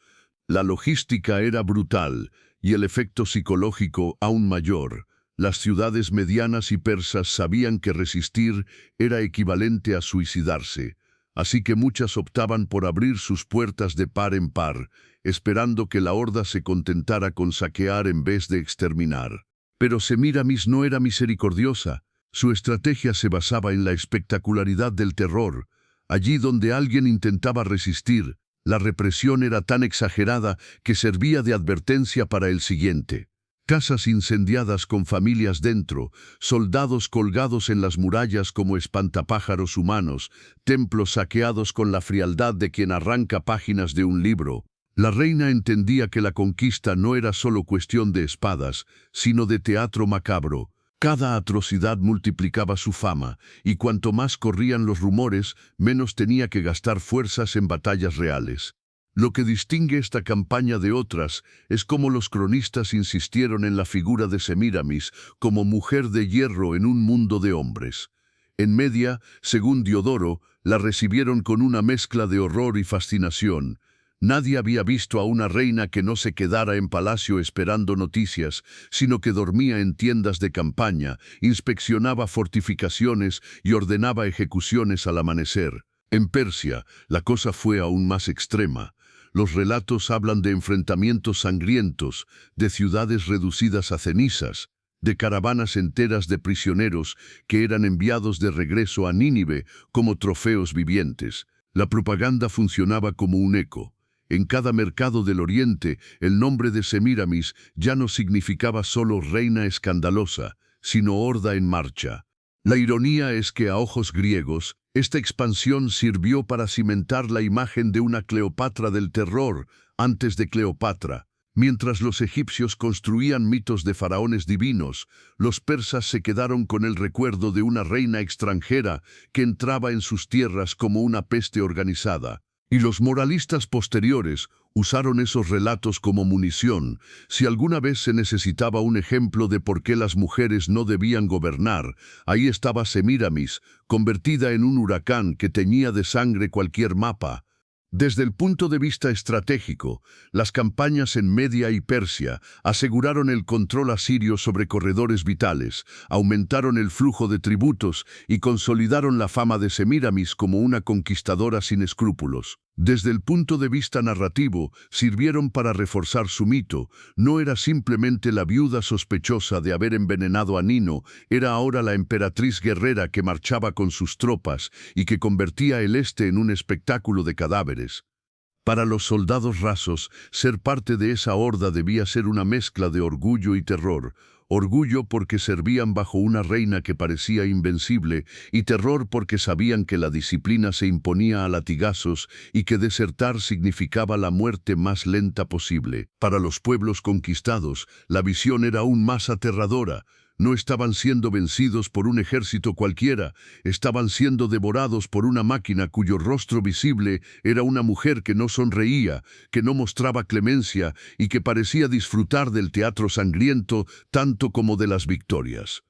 La logística era brutal y el efecto psicológico aún mayor. Las ciudades medianas y persas sabían que resistir era equivalente a suicidarse, así que muchas optaban por abrir sus puertas de par en par, esperando que la horda se contentara con saquear en vez de exterminar. Pero Semíramis no era misericordiosa. Su estrategia se basaba en la espectacularidad del terror. Allí donde alguien intentaba resistir, la represión era tan exagerada que servía de advertencia para el siguiente. Casas incendiadas con familias dentro, soldados colgados en las murallas como espantapájaros humanos, templos saqueados con la frialdad de quien arranca páginas de un libro. La reina entendía que la conquista no era solo cuestión de espadas, sino de teatro macabro. Cada atrocidad multiplicaba su fama, y cuanto más corrían los rumores, menos tenía que gastar fuerzas en batallas reales. Lo que distingue esta campaña de otras es cómo los cronistas insistieron en la figura de Semíramis como mujer de hierro en un mundo de hombres. En Media, según Diodoro, la recibieron con una mezcla de horror y fascinación. Nadie había visto a una reina que no se quedara en palacio esperando noticias, sino que dormía en tiendas de campaña, inspeccionaba fortificaciones y ordenaba ejecuciones al amanecer. En Persia, la cosa fue aún más extrema. Los relatos hablan de enfrentamientos sangrientos, de ciudades reducidas a cenizas, de caravanas enteras de prisioneros que eran enviados de regreso a Nínive como trofeos vivientes. La propaganda funcionaba como un eco. En cada mercado del Oriente, el nombre de Semíramis ya no significaba solo reina escandalosa, sino horda en marcha. La ironía es que a ojos griegos, esta expansión sirvió para cimentar la imagen de una Cleopatra del terror antes de Cleopatra. Mientras los egipcios construían mitos de faraones divinos, los persas se quedaron con el recuerdo de una reina extranjera que entraba en sus tierras como una peste organizada. Y los moralistas posteriores usaron esos relatos como munición. Si alguna vez se necesitaba un ejemplo de por qué las mujeres no debían gobernar, ahí estaba Semíramis, convertida en un huracán que teñía de sangre cualquier mapa. Desde el punto de vista estratégico, las campañas en Media y Persia aseguraron el control asirio sobre corredores vitales, aumentaron el flujo de tributos y consolidaron la fama de Semíramis como una conquistadora sin escrúpulos. Desde el punto de vista narrativo, sirvieron para reforzar su mito. No era simplemente la viuda sospechosa de haber envenenado a Nino, era ahora la emperatriz guerrera que marchaba con sus tropas y que convertía el este en un espectáculo de cadáveres. Para los soldados rasos, ser parte de esa horda debía ser una mezcla de orgullo y terror. Orgullo porque servían bajo una reina que parecía invencible y terror porque sabían que la disciplina se imponía a latigazos y que desertar significaba la muerte más lenta posible. Para los pueblos conquistados, la visión era aún más aterradora. No estaban siendo vencidos por un ejército cualquiera, estaban siendo devorados por una máquina cuyo rostro visible era una mujer que no sonreía, que no mostraba clemencia y que parecía disfrutar del teatro sangriento tanto como de las victorias.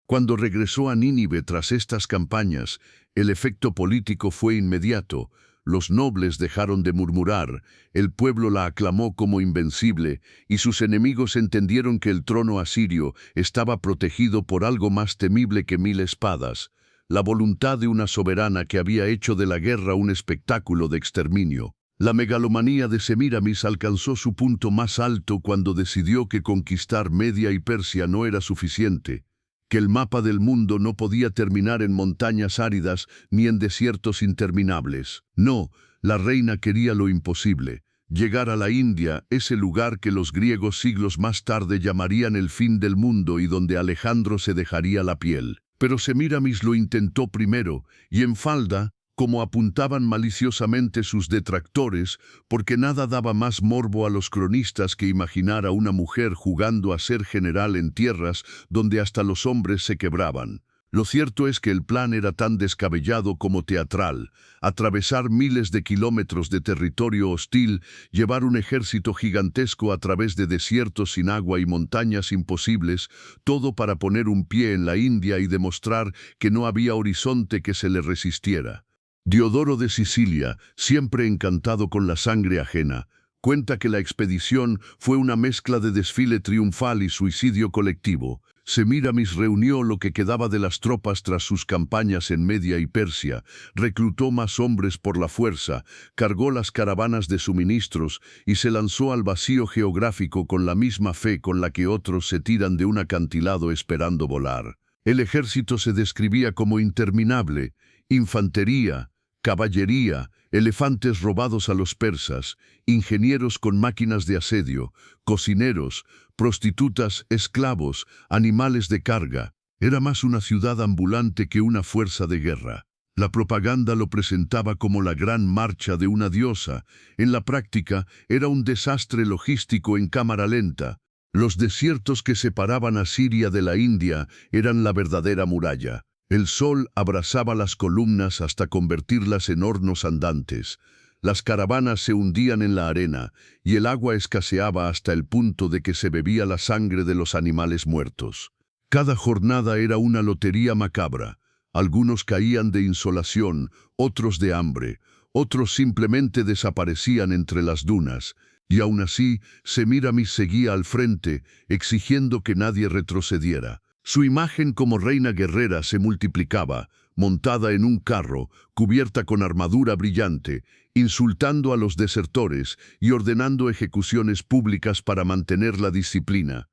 Cuando regresó a Nínive tras estas campañas, el efecto político fue inmediato. Los nobles dejaron de murmurar, el pueblo la aclamó como invencible, y sus enemigos entendieron que el trono asirio estaba protegido por algo más temible que 1000 espadas, la voluntad de una soberana que había hecho de la guerra un espectáculo de exterminio. La megalomanía de Semíramis alcanzó su punto más alto cuando decidió que conquistar Media y Persia no era suficiente, que el mapa del mundo no podía terminar en montañas áridas ni en desiertos interminables. No, la reina quería lo imposible, llegar a la India, ese lugar que los griegos siglos más tarde llamarían el fin del mundo y donde Alejandro se dejaría la piel. Pero Semíramis lo intentó primero, y en falda, como apuntaban maliciosamente sus detractores, porque nada daba más morbo a los cronistas que imaginar a una mujer jugando a ser general en tierras donde hasta los hombres se quebraban. Lo cierto es que el plan era tan descabellado como teatral: atravesar miles de kilómetros de territorio hostil, llevar un ejército gigantesco a través de desiertos sin agua y montañas imposibles, todo para poner un pie en la India y demostrar que no había horizonte que se le resistiera. Diodoro de Sicilia, siempre encantado con la sangre ajena, cuenta que la expedición fue una mezcla de desfile triunfal y suicidio colectivo. Semíramis reunió lo que quedaba de las tropas tras sus campañas en Media y Persia, reclutó más hombres por la fuerza, cargó las caravanas de suministros y se lanzó al vacío geográfico con la misma fe con la que otros se tiran de un acantilado esperando volar. El ejército se describía como interminable: infantería, caballería, elefantes robados a los persas, ingenieros con máquinas de asedio, cocineros, prostitutas, esclavos, animales de carga. Era más una ciudad ambulante que una fuerza de guerra. La propaganda lo presentaba como la gran marcha de una diosa. En la práctica, era un desastre logístico en cámara lenta. Los desiertos que separaban a Siria de la India eran la verdadera muralla. El sol abrasaba las columnas hasta convertirlas en hornos andantes. Las caravanas se hundían en la arena y el agua escaseaba hasta el punto de que se bebía la sangre de los animales muertos. Cada jornada era una lotería macabra. Algunos caían de insolación, otros de hambre, otros simplemente desaparecían entre las dunas, y aún así Semíramis seguía al frente, exigiendo que nadie retrocediera. Su imagen como reina guerrera se multiplicaba, montada en un carro, cubierta con armadura brillante, insultando a los desertores y ordenando ejecuciones públicas para mantener la disciplina.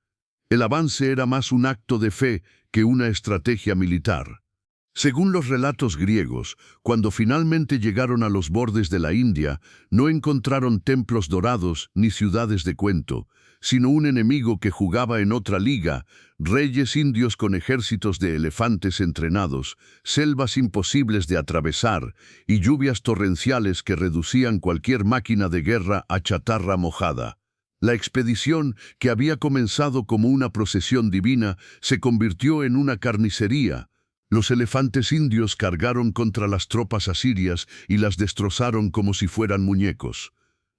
El avance era más un acto de fe que una estrategia militar. Según los relatos griegos, cuando finalmente llegaron a los bordes de la India, no encontraron templos dorados ni ciudades de cuento, sino un enemigo que jugaba en otra liga, reyes indios con ejércitos de elefantes entrenados, selvas imposibles de atravesar y lluvias torrenciales que reducían cualquier máquina de guerra a chatarra mojada. La expedición, que había comenzado como una procesión divina, se convirtió en una carnicería. Los elefantes indios cargaron contra las tropas asirias y las destrozaron como si fueran muñecos.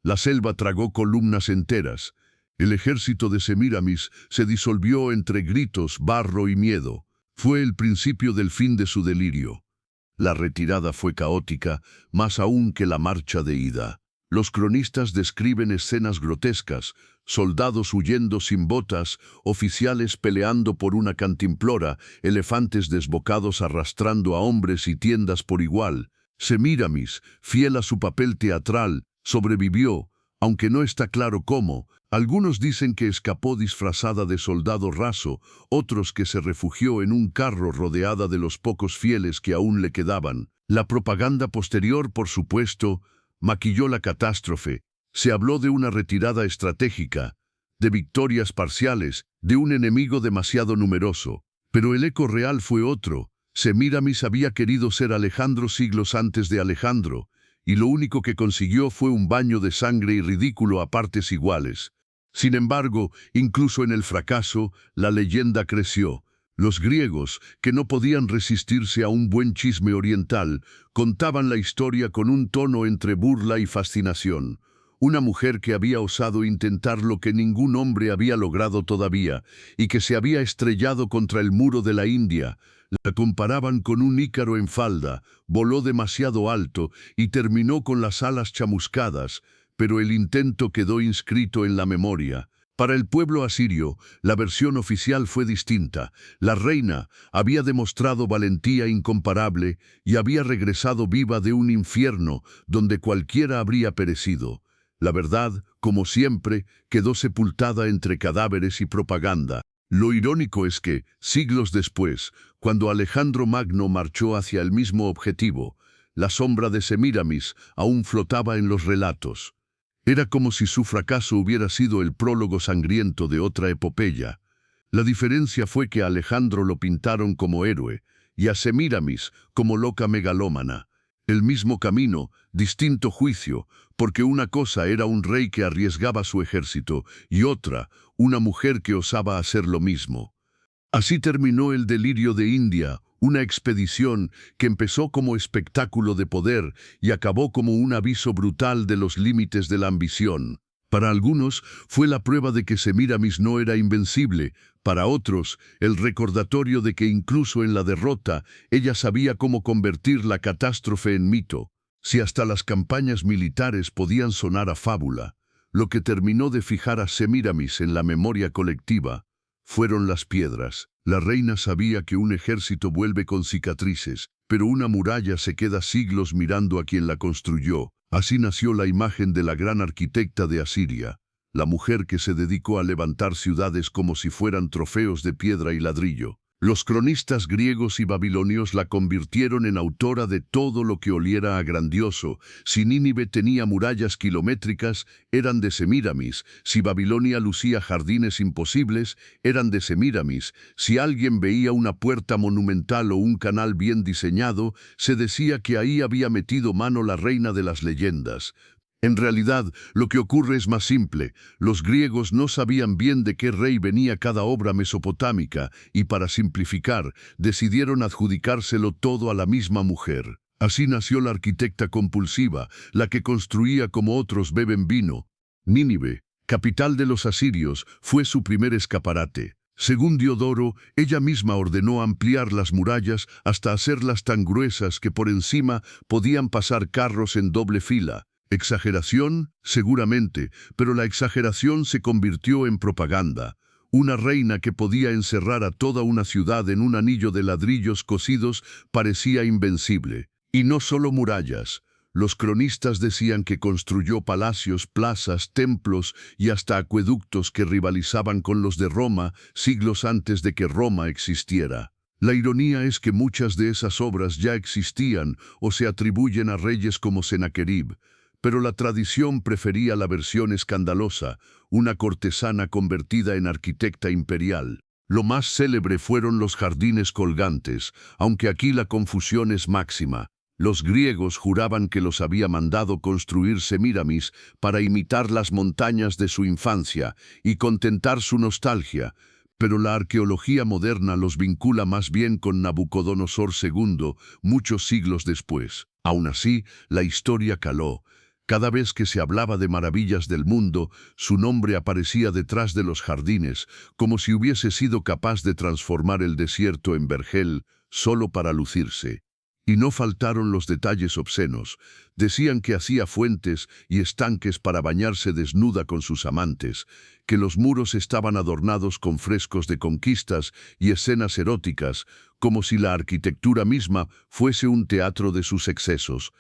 La selva tragó columnas enteras. El ejército de Semíramis se disolvió entre gritos, barro y miedo. Fue el principio del fin de su delirio. La retirada fue caótica, más aún que la marcha de ida. Los cronistas describen escenas grotescas, soldados huyendo sin botas, oficiales peleando por una cantimplora, elefantes desbocados arrastrando a hombres y tiendas por igual. Semíramis, fiel a su papel teatral, sobrevivió, aunque no está claro cómo. Algunos dicen que escapó disfrazada de soldado raso, otros que se refugió en un carro rodeada de los pocos fieles que aún le quedaban. La propaganda posterior, por supuesto, maquilló la catástrofe. Se habló de una retirada estratégica, de victorias parciales, de un enemigo demasiado numeroso. Pero el eco real fue otro. Semíramis había querido ser Alejandro siglos antes de Alejandro, y lo único que consiguió fue un baño de sangre y ridículo a partes iguales. Sin embargo, incluso en el fracaso, la leyenda creció. Los griegos, que no podían resistirse a un buen chisme oriental, contaban la historia con un tono entre burla y fascinación. Una mujer que había osado intentar lo que ningún hombre había logrado todavía, y que se había estrellado contra el muro de la India. La comparaban con un Ícaro en falda, voló demasiado alto y terminó con las alas chamuscadas, pero el intento quedó inscrito en la memoria. Para el pueblo asirio, la versión oficial fue distinta. La reina había demostrado valentía incomparable y había regresado viva de un infierno donde cualquiera habría perecido. La verdad, como siempre, quedó sepultada entre cadáveres y propaganda. Lo irónico es que, siglos después, cuando Alejandro Magno marchó hacia el mismo objetivo, la sombra de Semíramis aún flotaba en los relatos. Era como si su fracaso hubiera sido el prólogo sangriento de otra epopeya. La diferencia fue que a Alejandro lo pintaron como héroe y a Semíramis como loca megalómana. El mismo camino, distinto juicio, porque una cosa era un rey que arriesgaba su ejército y otra, una mujer que osaba hacer lo mismo. Así terminó el delirio de India, una expedición que empezó como espectáculo de poder y acabó como un aviso brutal de los límites de la ambición. Para algunos fue la prueba de que Semíramis no era invencible, para otros el recordatorio de que incluso en la derrota ella sabía cómo convertir la catástrofe en mito. Si hasta las campañas militares podían sonar a fábula, lo que terminó de fijar a Semíramis en la memoria colectiva fueron las piedras. La reina sabía que un ejército vuelve con cicatrices, pero una muralla se queda siglos mirando a quien la construyó. Así nació la imagen de la gran arquitecta de Asiria, la mujer que se dedicó a levantar ciudades como si fueran trofeos de piedra y ladrillo. Los cronistas griegos y babilonios la convirtieron en autora de todo lo que oliera a grandioso. Si Nínive tenía murallas kilométricas, eran de Semíramis. Si Babilonia lucía jardines imposibles, eran de Semíramis. Si alguien veía una puerta monumental o un canal bien diseñado, se decía que ahí había metido mano la reina de las leyendas. En realidad, lo que ocurre es más simple. Los griegos no sabían bien de qué rey venía cada obra mesopotámica y, para simplificar, decidieron adjudicárselo todo a la misma mujer. Así nació la arquitecta compulsiva, la que construía como otros beben vino. Nínive, capital de los asirios, fue su primer escaparate. Según Diodoro, ella misma ordenó ampliar las murallas hasta hacerlas tan gruesas que por encima podían pasar carros en doble fila. Exageración, seguramente, pero la exageración se convirtió en propaganda. Una reina que podía encerrar a toda una ciudad en un anillo de ladrillos cosidos parecía invencible. Y no solo murallas. Los cronistas decían que construyó palacios, plazas, templos y hasta acueductos que rivalizaban con los de Roma siglos antes de que Roma existiera. La ironía es que muchas de esas obras ya existían o se atribuyen a reyes como Sennacherib. Pero la tradición prefería la versión escandalosa, una cortesana convertida en arquitecta imperial. Lo más célebre fueron los jardines colgantes, aunque aquí la confusión es máxima. Los griegos juraban que los había mandado construir Semíramis para imitar las montañas de su infancia y contentar su nostalgia, pero la arqueología moderna los vincula más bien con Nabucodonosor II, muchos siglos después. Aún así, la historia caló. Cada vez que se hablaba de maravillas del mundo, su nombre aparecía detrás de los jardines, como si hubiese sido capaz de transformar el desierto en vergel solo para lucirse. Y no faltaron los detalles obscenos. Decían que hacía fuentes y estanques para bañarse desnuda con sus amantes, que los muros estaban adornados con frescos de conquistas y escenas eróticas, como si la arquitectura misma fuese un teatro de sus excesos.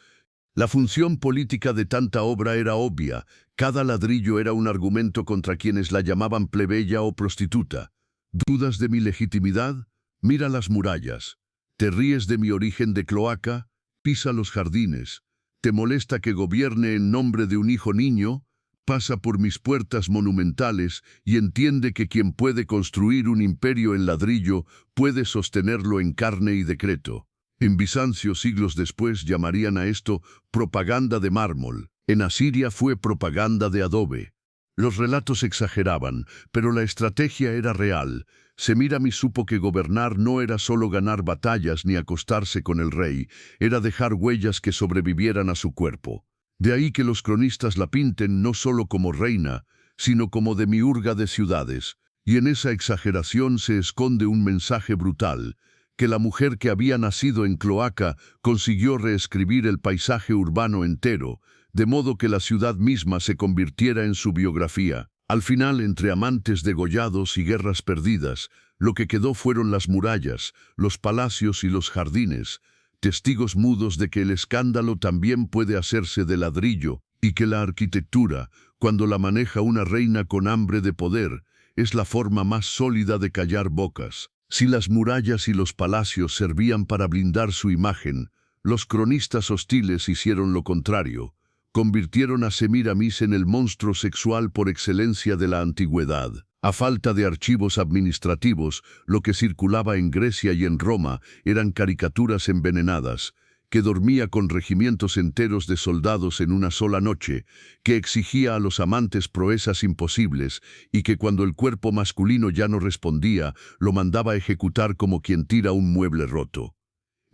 La función política de tanta obra era obvia. Cada ladrillo era un argumento contra quienes la llamaban plebeya o prostituta. ¿Dudas de mi legitimidad? Mira las murallas. ¿Te ríes de mi origen de cloaca? Pisa los jardines. ¿Te molesta que gobierne en nombre de un hijo niño? Pasa por mis puertas monumentales y entiende que quien puede construir un imperio en ladrillo puede sostenerlo en carne y decreto. En Bizancio, siglos después, llamarían a esto propaganda de mármol. En Asiria fue propaganda de adobe. Los relatos exageraban, pero la estrategia era real. Semíramis supo que gobernar no era solo ganar batallas ni acostarse con el rey, era dejar huellas que sobrevivieran a su cuerpo. De ahí que los cronistas la pinten no solo como reina, sino como demiurga de ciudades. Y en esa exageración se esconde un mensaje brutal, que la mujer que había nacido en cloaca consiguió reescribir el paisaje urbano entero, de modo que la ciudad misma se convirtiera en su biografía. Al final, entre amantes degollados y guerras perdidas, lo que quedó fueron las murallas, los palacios y los jardines, testigos mudos de que el escándalo también puede hacerse de ladrillo y que la arquitectura, cuando la maneja una reina con hambre de poder, es la forma más sólida de callar bocas. Si las murallas y los palacios servían para blindar su imagen, los cronistas hostiles hicieron lo contrario. Convirtieron a Semíramis en el monstruo sexual por excelencia de la antigüedad. A falta de archivos administrativos, lo que circulaba en Grecia y en Roma eran caricaturas envenenadas, que dormía con regimientos enteros de soldados en una sola noche, que exigía a los amantes proezas imposibles y que cuando el cuerpo masculino ya no respondía, lo mandaba a ejecutar como quien tira un mueble roto.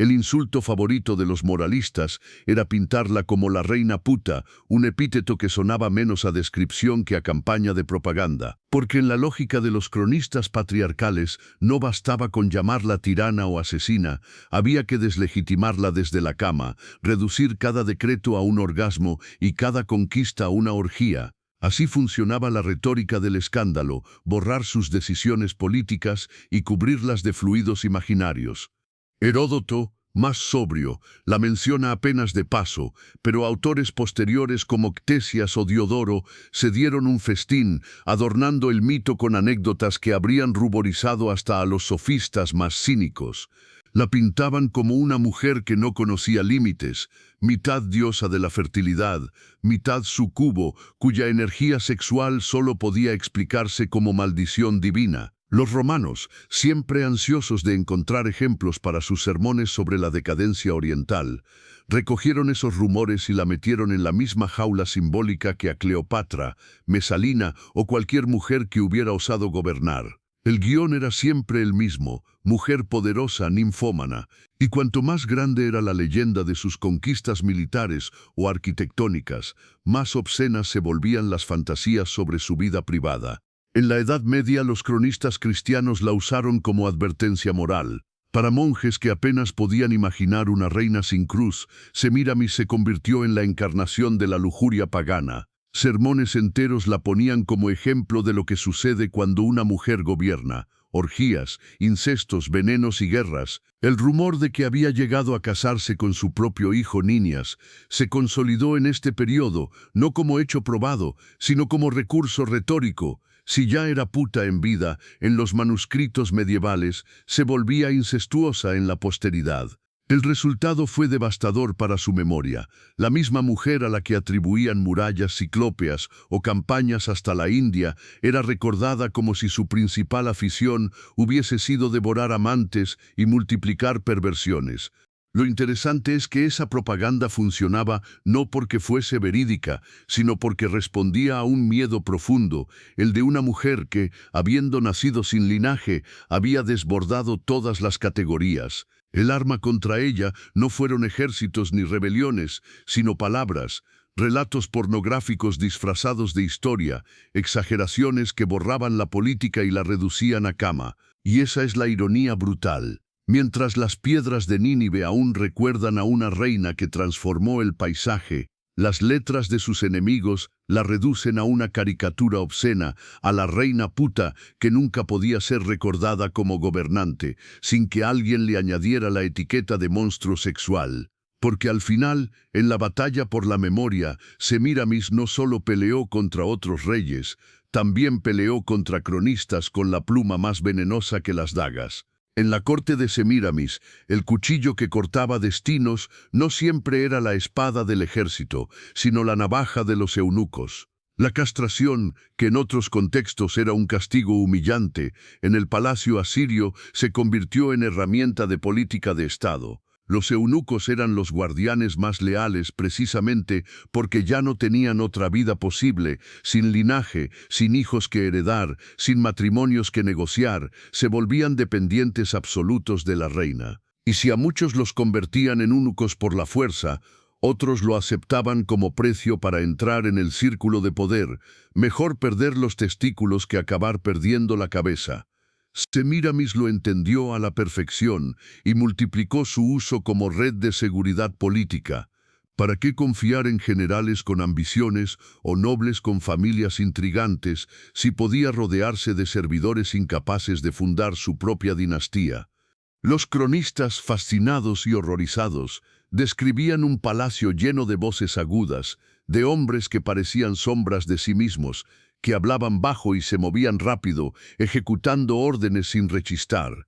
El insulto favorito de los moralistas era pintarla como la reina puta, un epíteto que sonaba menos a descripción que a campaña de propaganda, porque en la lógica de los cronistas patriarcales no bastaba con llamarla tirana o asesina, había que deslegitimarla desde la cama, reducir cada decreto a un orgasmo y cada conquista a una orgía. Así funcionaba la retórica del escándalo, borrar sus decisiones políticas y cubrirlas de fluidos imaginarios. Heródoto, más sobrio, la menciona apenas de paso, pero autores posteriores como Ctesias o Diodoro se dieron un festín, adornando el mito con anécdotas que habrían ruborizado hasta a los sofistas más cínicos. La pintaban como una mujer que no conocía límites, mitad diosa de la fertilidad, mitad sucubo, cuya energía sexual solo podía explicarse como maldición divina. Los romanos, siempre ansiosos de encontrar ejemplos para sus sermones sobre la decadencia oriental, recogieron esos rumores y la metieron en la misma jaula simbólica que a Cleopatra, Mesalina o cualquier mujer que hubiera osado gobernar. El guión era siempre el mismo, mujer poderosa, ninfómana, y cuanto más grande era la leyenda de sus conquistas militares o arquitectónicas, más obscenas se volvían las fantasías sobre su vida privada. En la Edad Media los cronistas cristianos la usaron como advertencia moral. Para monjes que apenas podían imaginar una reina sin cruz, Semíramis se convirtió en la encarnación de la lujuria pagana. Sermones enteros la ponían como ejemplo de lo que sucede cuando una mujer gobierna: orgías, incestos, venenos y guerras. El rumor de que había llegado a casarse con su propio hijo Ninias se consolidó en este periodo, no como hecho probado, sino como recurso retórico. Si ya era puta en vida, en los manuscritos medievales, se volvía incestuosa en la posteridad. El resultado fue devastador para su memoria. La misma mujer a la que atribuían murallas ciclópeas o campañas hasta la India era recordada como si su principal afición hubiese sido devorar amantes y multiplicar perversiones. Lo interesante es que esa propaganda funcionaba no porque fuese verídica, sino porque respondía a un miedo profundo, el de una mujer que, habiendo nacido sin linaje, había desbordado todas las categorías. El arma contra ella no fueron ejércitos ni rebeliones, sino palabras, relatos pornográficos disfrazados de historia, exageraciones que borraban la política y la reducían a cama. Y esa es la ironía brutal. Mientras las piedras de Nínive aún recuerdan a una reina que transformó el paisaje, las letras de sus enemigos la reducen a una caricatura obscena, a la reina puta que nunca podía ser recordada como gobernante, sin que alguien le añadiera la etiqueta de monstruo sexual. Porque al final, en la batalla por la memoria, Semíramis no solo peleó contra otros reyes, también peleó contra cronistas con la pluma más venenosa que las dagas. En la corte de Semíramis, el cuchillo que cortaba destinos no siempre era la espada del ejército, sino la navaja de los eunucos. La castración, que en otros contextos era un castigo humillante, en el palacio asirio se convirtió en herramienta de política de Estado. Los eunucos eran los guardianes más leales precisamente porque ya no tenían otra vida posible, sin linaje, sin hijos que heredar, sin matrimonios que negociar, se volvían dependientes absolutos de la reina. Y si a muchos los convertían en eunucos por la fuerza, otros lo aceptaban como precio para entrar en el círculo de poder. Mejor perder los testículos que acabar perdiendo la cabeza. Semíramis lo entendió a la perfección y multiplicó su uso como red de seguridad política. ¿Para qué confiar en generales con ambiciones o nobles con familias intrigantes si podía rodearse de servidores incapaces de fundar su propia dinastía? Los cronistas, fascinados y horrorizados, describían un palacio lleno de voces agudas, de hombres que parecían sombras de sí mismos, que hablaban bajo y se movían rápido, ejecutando órdenes sin rechistar.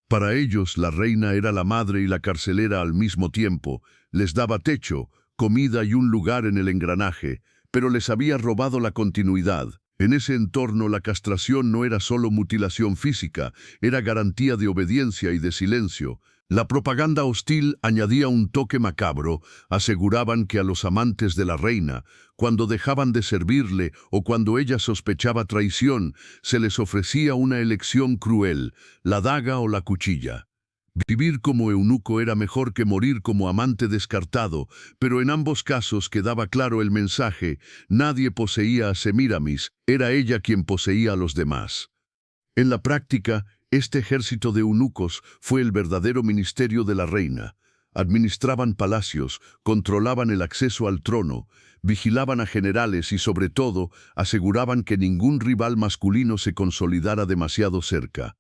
Para ellos, la reina era la madre y la carcelera al mismo tiempo, les daba techo, comida y un lugar en el engranaje, pero les había robado la continuidad. En ese entorno, la castración no era solo mutilación física, era garantía de obediencia y de silencio. La propaganda hostil añadía un toque macabro, aseguraban que a los amantes de la reina, cuando dejaban de servirle o cuando ella sospechaba traición, se les ofrecía una elección cruel, la daga o la cuchilla. Vivir como eunuco era mejor que morir como amante descartado, pero en ambos casos quedaba claro el mensaje: nadie poseía a Semíramis, era ella quien poseía a los demás. En la práctica, este ejército de eunucos fue el verdadero ministerio de la reina. Administraban palacios, controlaban el acceso al trono, vigilaban a generales y, sobre todo, aseguraban que ningún rival masculino se consolidara demasiado cerca.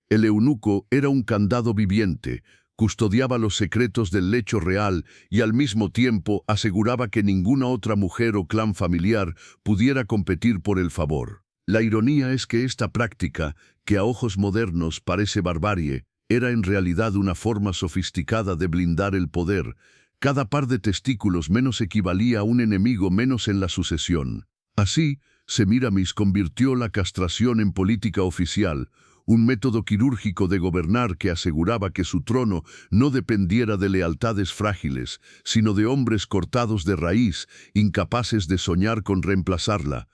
El eunuco era un candado viviente, custodiaba los secretos del lecho real y al mismo tiempo aseguraba que ninguna otra mujer o clan familiar pudiera competir por el favor. La ironía es que esta práctica, que a ojos modernos parece barbarie, era en realidad una forma sofisticada de blindar el poder. Cada par de testículos menos equivalía a un enemigo menos en la sucesión. Así, Semíramis convirtió la castración en política oficial, un método quirúrgico de gobernar que aseguraba que su trono no dependiera de lealtades frágiles, sino de hombres cortados de raíz, incapaces de soñar con reemplazarla.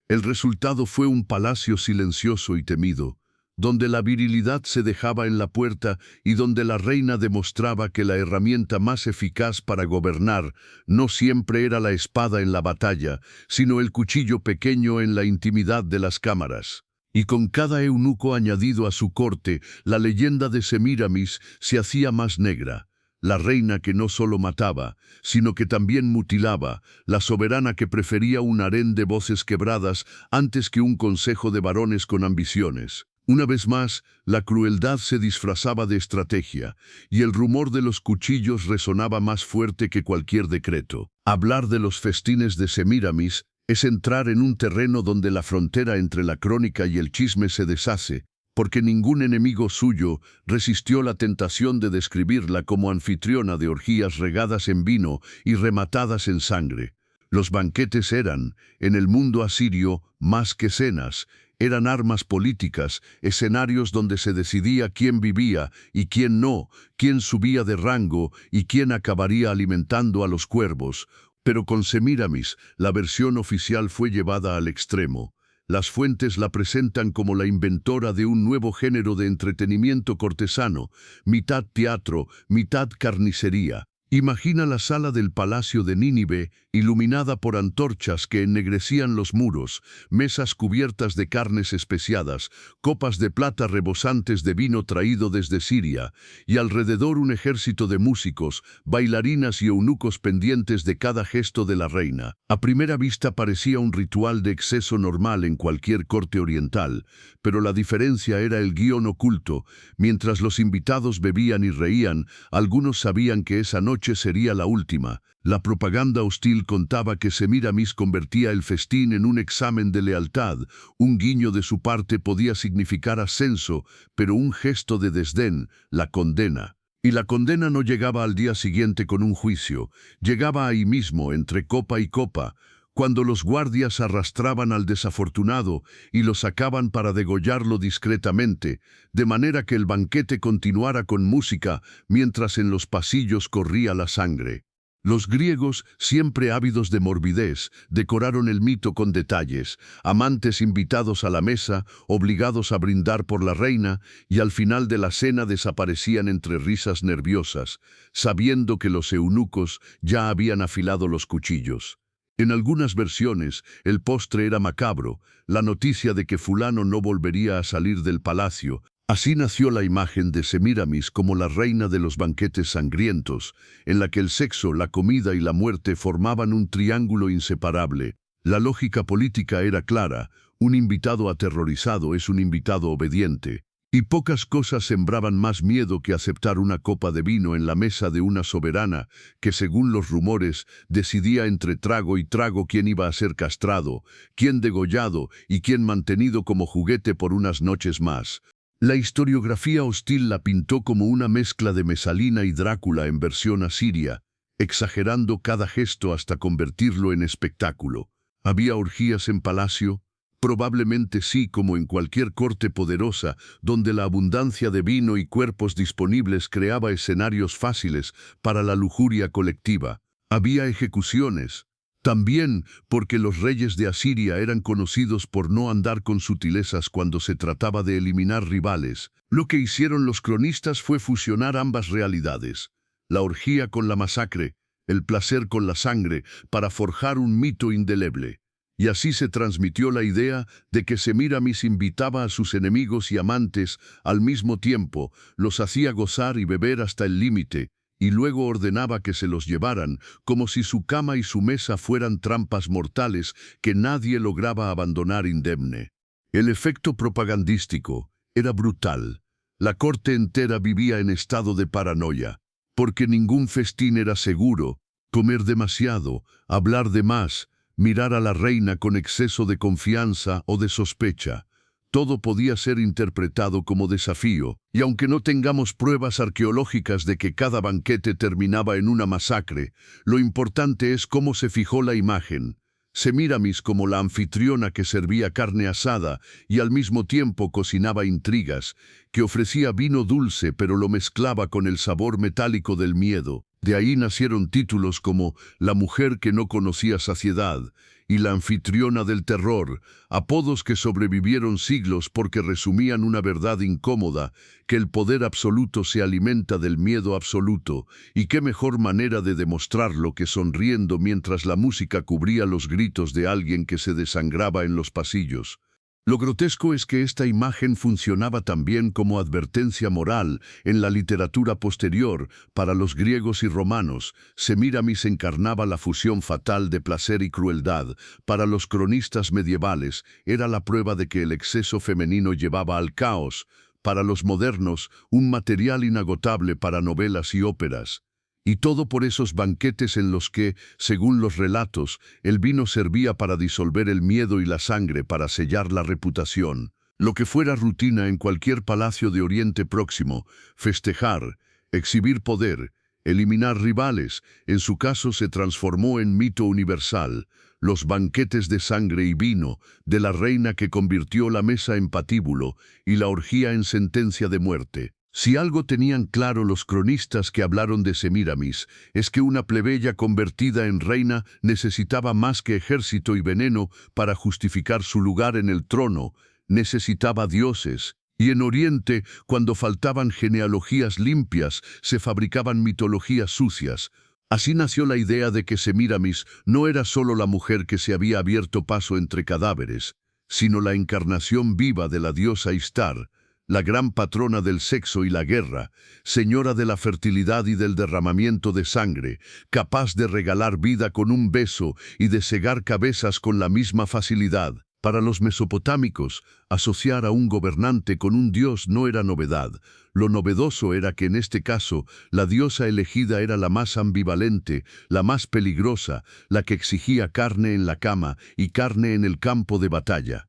El resultado fue un palacio silencioso y temido, donde la virilidad se dejaba en la puerta y donde la reina demostraba que la herramienta más eficaz para gobernar no siempre era la espada en la batalla, sino el cuchillo pequeño en la intimidad de las cámaras. Y con cada eunuco añadido a su corte, la leyenda de Semíramis se hacía más negra. La reina que no solo mataba, sino que también mutilaba, la soberana que prefería un harén de voces quebradas antes que un consejo de varones con ambiciones. Una vez más, la crueldad se disfrazaba de estrategia, y el rumor de los cuchillos resonaba más fuerte que cualquier decreto. Hablar de los festines de Semíramis es entrar en un terreno donde la frontera entre la crónica y el chisme se deshace, porque ningún enemigo suyo resistió la tentación de describirla como anfitriona de orgías regadas en vino y rematadas en sangre. Los banquetes eran, en el mundo asirio, más que cenas, eran armas políticas, escenarios donde se decidía quién vivía y quién no, quién subía de rango y quién acabaría alimentando a los cuervos. Pero con Semíramis, la versión oficial fue llevada al extremo. Las fuentes la presentan como la inventora de un nuevo género de entretenimiento cortesano, mitad teatro, mitad carnicería. Imagina la sala del palacio de Nínive, iluminada por antorchas que ennegrecían los muros, mesas cubiertas de carnes especiadas, copas de plata rebosantes de vino traído desde Siria, y alrededor un ejército de músicos, bailarinas y eunucos pendientes de cada gesto de la reina. A primera vista parecía un ritual de exceso normal en cualquier corte oriental, pero la diferencia era el guión oculto. Mientras los invitados bebían y reían, algunos sabían que esa noche sería la última. La propaganda hostil contaba que Semíramis convertía el festín en un examen de lealtad. Un guiño de su parte podía significar ascenso, pero un gesto de desdén, la condena. Y la condena no llegaba al día siguiente con un juicio, llegaba ahí mismo, entre copa y copa, cuando los guardias arrastraban al desafortunado y lo sacaban para degollarlo discretamente, de manera que el banquete continuara con música mientras en los pasillos corría la sangre. Los griegos, siempre ávidos de morbidez, decoraron el mito con detalles, amantes invitados a la mesa, obligados a brindar por la reina, y al final de la cena desaparecían entre risas nerviosas, sabiendo que los eunucos ya habían afilado los cuchillos. En algunas versiones, el postre era macabro, la noticia de que fulano no volvería a salir del palacio. Así nació la imagen de Semíramis como la reina de los banquetes sangrientos, en la que el sexo, la comida y la muerte formaban un triángulo inseparable. La lógica política era clara: un invitado aterrorizado es un invitado obediente. Y pocas cosas sembraban más miedo que aceptar una copa de vino en la mesa de una soberana que, según los rumores, decidía entre trago y trago quién iba a ser castrado, quién degollado y quién mantenido como juguete por unas noches más. La historiografía hostil la pintó como una mezcla de Mesalina y Drácula en versión asiria, exagerando cada gesto hasta convertirlo en espectáculo. ¿Había orgías en palacio? Probablemente sí, como en cualquier corte poderosa, donde la abundancia de vino y cuerpos disponibles creaba escenarios fáciles para la lujuria colectiva. Había ejecuciones. También porque los reyes de Asiria eran conocidos por no andar con sutilezas cuando se trataba de eliminar rivales. Lo que hicieron los cronistas fue fusionar ambas realidades, la orgía con la masacre, el placer con la sangre, para forjar un mito indeleble. Y así se transmitió la idea de que Semíramis invitaba a sus enemigos y amantes al mismo tiempo, los hacía gozar y beber hasta el límite, y luego ordenaba que se los llevaran, como si su cama y su mesa fueran trampas mortales que nadie lograba abandonar indemne. El efecto propagandístico era brutal. La corte entera vivía en estado de paranoia, porque ningún festín era seguro, comer demasiado, hablar de más, mirar a la reina con exceso de confianza o de sospecha. Todo podía ser interpretado como desafío, y aunque no tengamos pruebas arqueológicas de que cada banquete terminaba en una masacre, lo importante es cómo se fijó la imagen. Semíramis como la anfitriona que servía carne asada y al mismo tiempo cocinaba intrigas, que ofrecía vino dulce pero lo mezclaba con el sabor metálico del miedo. De ahí nacieron títulos como La mujer que no conocía saciedad y La anfitriona del terror, apodos que sobrevivieron siglos porque resumían una verdad incómoda, que el poder absoluto se alimenta del miedo absoluto, y qué mejor manera de demostrarlo que sonriendo mientras la música cubría los gritos de alguien que se desangraba en los pasillos. Lo grotesco es que esta imagen funcionaba también como advertencia moral en la literatura posterior. Para los griegos y romanos, Semíramis encarnaba la fusión fatal de placer y crueldad. Para los cronistas medievales, era la prueba de que el exceso femenino llevaba al caos. Para los modernos, un material inagotable para novelas y óperas. Y todo por esos banquetes en los que, según los relatos, el vino servía para disolver el miedo y la sangre para sellar la reputación. Lo que fuera rutina en cualquier palacio de Oriente Próximo, festejar, exhibir poder, eliminar rivales, en su caso se transformó en mito universal. Los banquetes de sangre y vino, de la reina que convirtió la mesa en patíbulo y la orgía en sentencia de muerte. Si algo tenían claro los cronistas que hablaron de Semíramis, es que una plebeya convertida en reina necesitaba más que ejército y veneno para justificar su lugar en el trono, necesitaba dioses. Y en Oriente, cuando faltaban genealogías limpias, se fabricaban mitologías sucias. Así nació la idea de que Semíramis no era solo la mujer que se había abierto paso entre cadáveres, sino la encarnación viva de la diosa Istar, la gran patrona del sexo y la guerra, señora de la fertilidad y del derramamiento de sangre, capaz de regalar vida con un beso y de segar cabezas con la misma facilidad. Para los mesopotámicos, asociar a un gobernante con un dios no era novedad. Lo novedoso era que en este caso, la diosa elegida era la más ambivalente, la más peligrosa, la que exigía carne en la cama y carne en el campo de batalla.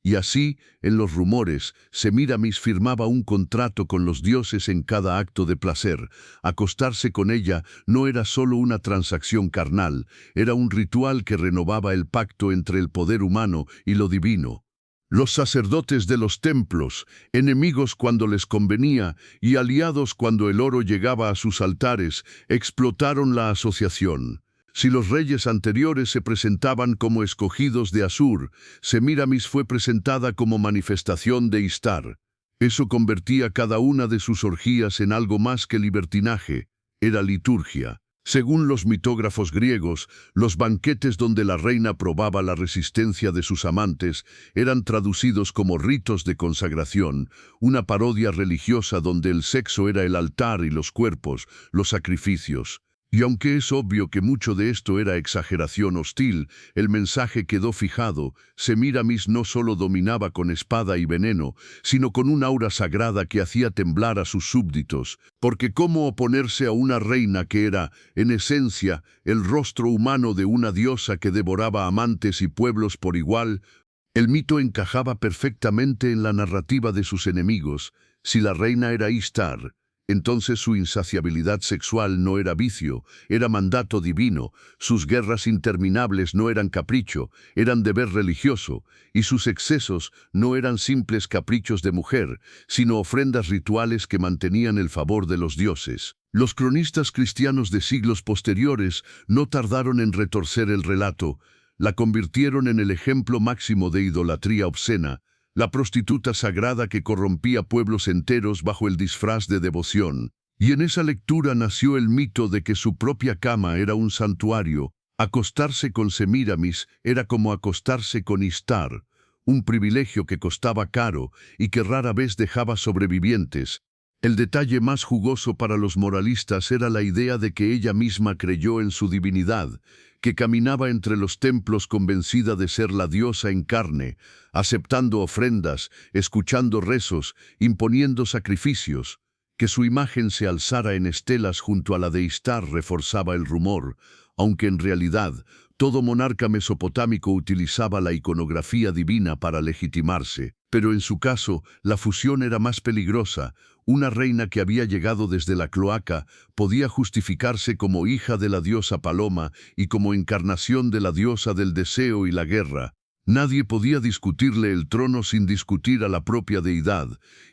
Y así, en los rumores, Semíramis firmaba un contrato con los dioses en cada acto de placer. Acostarse con ella no era solo una transacción carnal, era un ritual que renovaba el pacto entre el poder humano y lo divino. Los sacerdotes de los templos, enemigos cuando les convenía y aliados cuando el oro llegaba a sus altares, explotaron la asociación. Si los reyes anteriores se presentaban como escogidos de Asur, Semíramis fue presentada como manifestación de Istar. Eso convertía cada una de sus orgías en algo más que libertinaje, era liturgia. Según los mitógrafos griegos, los banquetes donde la reina probaba la resistencia de sus amantes eran traducidos como ritos de consagración, una parodia religiosa donde el sexo era el altar y los cuerpos, los sacrificios. Y aunque es obvio que mucho de esto era exageración hostil, el mensaje quedó fijado. Semíramis no solo dominaba con espada y veneno, sino con un aura sagrada que hacía temblar a sus súbditos. Porque ¿cómo oponerse a una reina que era, en esencia, el rostro humano de una diosa que devoraba amantes y pueblos por igual? El mito encajaba perfectamente en la narrativa de sus enemigos. Si la reina era Istar, entonces su insaciabilidad sexual no era vicio, era mandato divino, sus guerras interminables no eran capricho, eran deber religioso, y sus excesos no eran simples caprichos de mujer, sino ofrendas rituales que mantenían el favor de los dioses. Los cronistas cristianos de siglos posteriores no tardaron en retorcer el relato, la convirtieron en el ejemplo máximo de idolatría obscena, la prostituta sagrada que corrompía pueblos enteros bajo el disfraz de devoción. Y en esa lectura nació el mito de que su propia cama era un santuario. Acostarse con Semíramis era como acostarse con Istar, un privilegio que costaba caro y que rara vez dejaba sobrevivientes. El detalle más jugoso para los moralistas era la idea de que ella misma creyó en su divinidad, que caminaba entre los templos convencida de ser la diosa en carne, aceptando ofrendas, escuchando rezos, imponiendo sacrificios. Que su imagen se alzara en estelas junto a la de Ishtar reforzaba el rumor, aunque en realidad todo monarca mesopotámico utilizaba la iconografía divina para legitimarse. Pero en su caso, la fusión era más peligrosa. Una reina que había llegado desde la cloaca podía justificarse como hija de la diosa Paloma y como encarnación de la diosa del deseo y la guerra. Nadie podía discutirle el trono sin discutir a la propia deidad,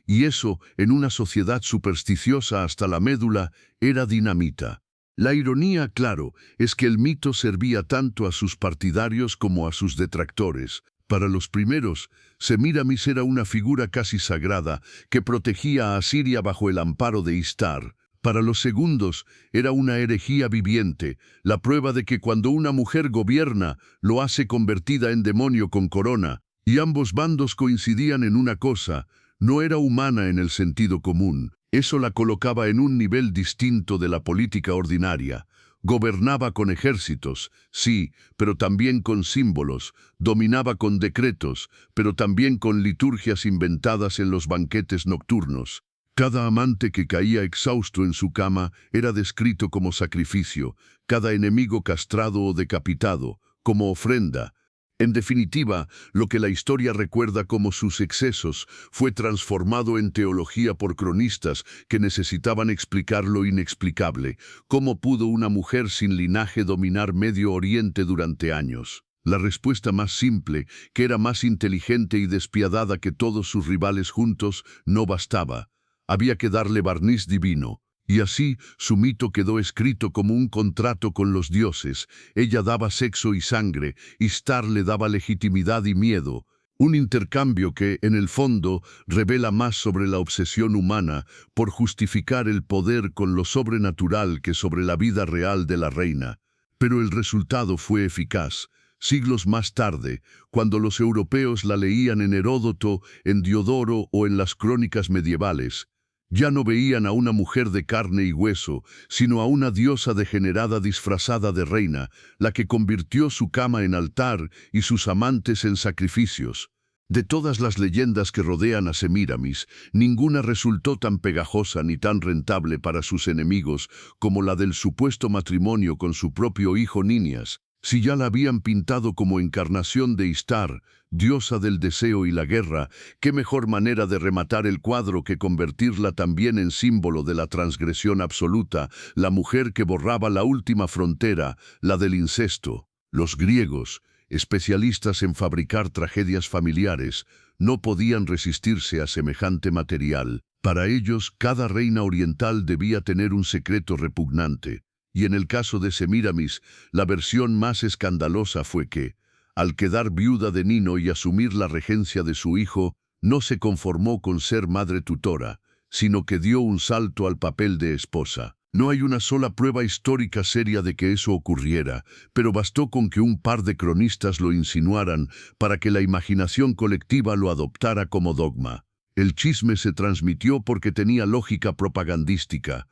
y eso, en una sociedad supersticiosa hasta la médula, era dinamita. La ironía, claro, es que el mito servía tanto a sus partidarios como a sus detractores. Para los primeros, Semíramis era una figura casi sagrada que protegía a Asiria bajo el amparo de Ishtar. Para los segundos, era una herejía viviente, la prueba de que cuando una mujer gobierna, lo hace convertida en demonio con corona, y ambos bandos coincidían en una cosa: no era humana en el sentido común. Eso la colocaba en un nivel distinto de la política ordinaria. Gobernaba con ejércitos, sí, pero también con símbolos. Dominaba con decretos, pero también con liturgias inventadas en los banquetes nocturnos. Cada amante que caía exhausto en su cama era descrito como sacrificio, cada enemigo castrado o decapitado, como ofrenda. En definitiva, lo que la historia recuerda como sus excesos fue transformado en teología por cronistas que necesitaban explicar lo inexplicable. ¿Cómo pudo una mujer sin linaje dominar Medio Oriente durante años? La respuesta más simple, que era más inteligente y despiadada que todos sus rivales juntos, no bastaba. Había que darle barniz divino. Y así, su mito quedó escrito como un contrato con los dioses. Ella daba sexo y sangre, Ishtar le daba legitimidad y miedo. Un intercambio que, en el fondo, revela más sobre la obsesión humana por justificar el poder con lo sobrenatural que sobre la vida real de la reina. Pero el resultado fue eficaz. Siglos más tarde, cuando los europeos la leían en Heródoto, en Diodoro o en las crónicas medievales, ya no veían a una mujer de carne y hueso, sino a una diosa degenerada disfrazada de reina, la que convirtió su cama en altar y sus amantes en sacrificios. De todas las leyendas que rodean a Semíramis, ninguna resultó tan pegajosa ni tan rentable para sus enemigos como la del supuesto matrimonio con su propio hijo Ninias. Si ya la habían pintado como encarnación de Ishtar, diosa del deseo y la guerra, qué mejor manera de rematar el cuadro que convertirla también en símbolo de la transgresión absoluta, la mujer que borraba la última frontera, la del incesto. Los griegos, especialistas en fabricar tragedias familiares, no podían resistirse a semejante material. Para ellos, cada reina oriental debía tener un secreto repugnante. Y en el caso de Semíramis, la versión más escandalosa fue que, al quedar viuda de Nino y asumir la regencia de su hijo, no se conformó con ser madre tutora, sino que dio un salto al papel de esposa. No hay una sola prueba histórica seria de que eso ocurriera, pero bastó con que un par de cronistas lo insinuaran para que la imaginación colectiva lo adoptara como dogma. El chisme se transmitió porque tenía lógica propagandística.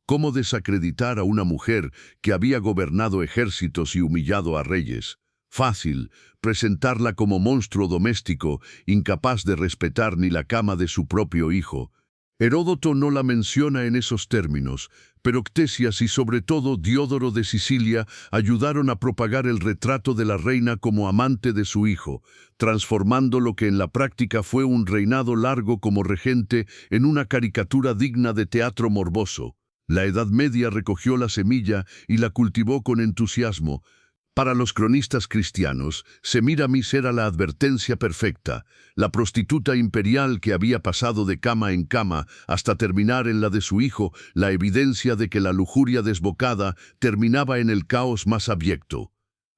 ¿Cómo desacreditar a una mujer que había gobernado ejércitos y humillado a reyes? Fácil, presentarla como monstruo doméstico, incapaz de respetar ni la cama de su propio hijo. Heródoto no la menciona en esos términos, pero Ctesias y sobre todo Diodoro de Sicilia ayudaron a propagar el retrato de la reina como amante de su hijo, transformando lo que en la práctica fue un reinado largo como regente en una caricatura digna de teatro morboso. La Edad Media recogió la semilla y la cultivó con entusiasmo. Para los cronistas cristianos, Semíramis era la advertencia perfecta, la prostituta imperial que había pasado de cama en cama hasta terminar en la de su hijo, la evidencia de que la lujuria desbocada terminaba en el caos más abyecto.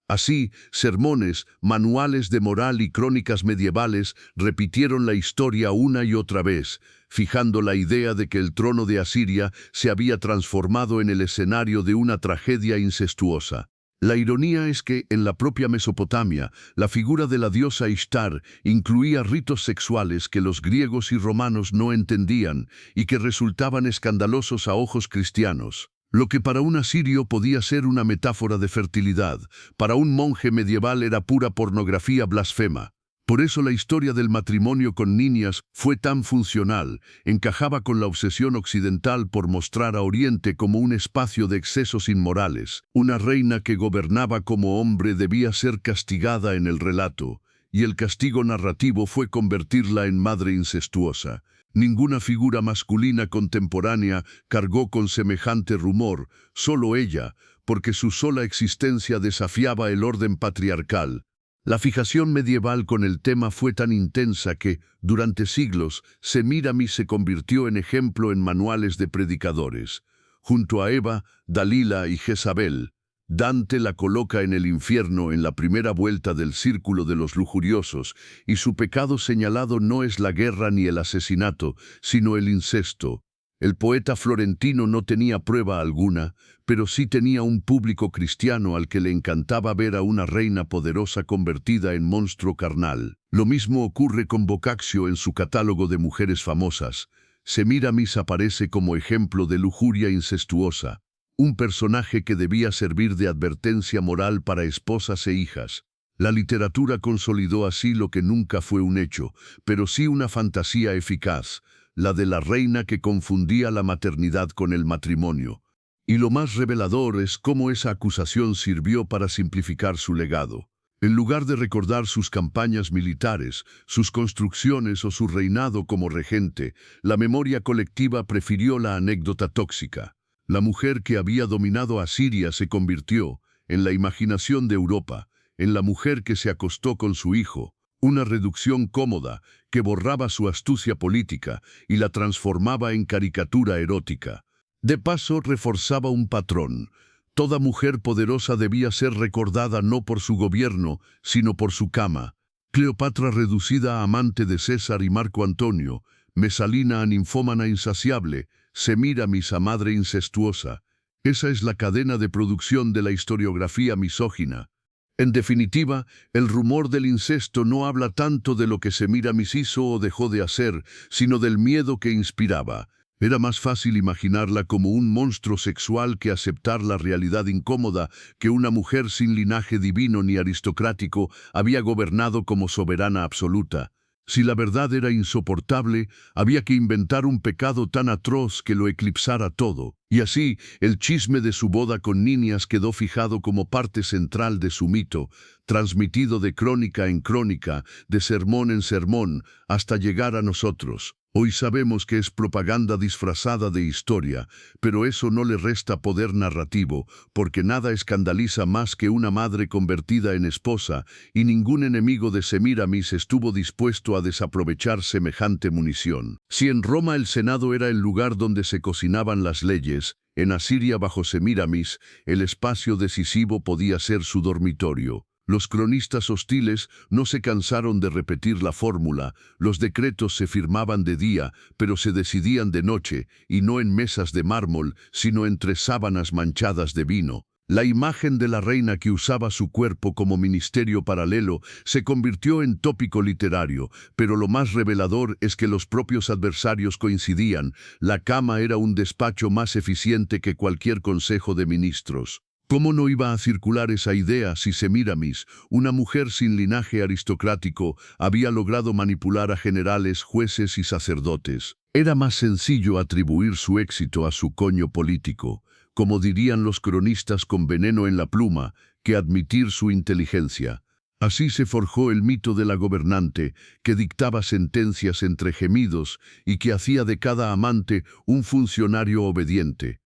Así, sermones, manuales de moral y crónicas medievales repitieron la historia una y otra vez, fijando la idea de que el trono de Asiria se había transformado en el escenario de una tragedia incestuosa. La ironía es que, en la propia Mesopotamia, la figura de la diosa Ishtar incluía ritos sexuales que los griegos y romanos no entendían y que resultaban escandalosos a ojos cristianos. Lo que para un asirio podía ser una metáfora de fertilidad, para un monje medieval era pura pornografía blasfema. Por eso la historia del matrimonio con niñas fue tan funcional, encajaba con la obsesión occidental por mostrar a Oriente como un espacio de excesos inmorales. Una reina que gobernaba como hombre debía ser castigada en el relato, y el castigo narrativo fue convertirla en madre incestuosa. Ninguna figura masculina contemporánea cargó con semejante rumor, solo ella, porque su sola existencia desafiaba el orden patriarcal. La fijación medieval con el tema fue tan intensa que, durante siglos, Semíramis se convirtió en ejemplo en manuales de predicadores. Junto a Eva, Dalila y Jezabel, Dante la coloca en el infierno en la primera vuelta del círculo de los lujuriosos, y su pecado señalado no es la guerra ni el asesinato, sino el incesto. El poeta florentino no tenía prueba alguna, pero sí tenía un público cristiano al que le encantaba ver a una reina poderosa convertida en monstruo carnal. Lo mismo ocurre con Boccaccio en su catálogo de mujeres famosas. Semíramis aparece como ejemplo de lujuria incestuosa, un personaje que debía servir de advertencia moral para esposas e hijas. La literatura consolidó así lo que nunca fue un hecho, pero sí una fantasía eficaz, la de la reina que confundía la maternidad con el matrimonio. Y lo más revelador es cómo esa acusación sirvió para simplificar su legado. En lugar de recordar sus campañas militares, sus construcciones o su reinado como regente, la memoria colectiva prefirió la anécdota tóxica. La mujer que había dominado a Siria se convirtió, en la imaginación de Europa, en la mujer que se acostó con su hijo, una reducción cómoda que borraba su astucia política y la transformaba en caricatura erótica. De paso, reforzaba un patrón. Toda mujer poderosa debía ser recordada no por su gobierno, sino por su cama. Cleopatra reducida a amante de César y Marco Antonio, Mesalina a ninfómana insaciable, Semíramis a madre incestuosa. Esa es la cadena de producción de la historiografía misógina. En definitiva, el rumor del incesto no habla tanto de lo que Semíramis hizo o dejó de hacer, sino del miedo que inspiraba. Era más fácil imaginarla como un monstruo sexual que aceptar la realidad incómoda que una mujer sin linaje divino ni aristocrático había gobernado como soberana absoluta. Si la verdad era insoportable, había que inventar un pecado tan atroz que lo eclipsara todo. Y así, el chisme de su boda con niñas quedó fijado como parte central de su mito, transmitido de crónica en crónica, de sermón en sermón, hasta llegar a nosotros. Hoy sabemos que es propaganda disfrazada de historia, pero eso no le resta poder narrativo, porque nada escandaliza más que una madre convertida en esposa, y ningún enemigo de Semíramis estuvo dispuesto a desaprovechar semejante munición. Si en Roma el Senado era el lugar donde se cocinaban las leyes, en Asiria bajo Semíramis el espacio decisivo podía ser su dormitorio. Los cronistas hostiles no se cansaron de repetir la fórmula, los decretos se firmaban de día, pero se decidían de noche, y no en mesas de mármol, sino entre sábanas manchadas de vino. La imagen de la reina que usaba su cuerpo como ministerio paralelo se convirtió en tópico literario, pero lo más revelador es que los propios adversarios coincidían, la cama era un despacho más eficiente que cualquier consejo de ministros. ¿Cómo no iba a circular esa idea si Semíramis, una mujer sin linaje aristocrático, había logrado manipular a generales, jueces y sacerdotes? Era más sencillo atribuir su éxito a su coño político, como dirían los cronistas con veneno en la pluma, que admitir su inteligencia. Así se forjó el mito de la gobernante, que dictaba sentencias entre gemidos y que hacía de cada amante un funcionario obediente.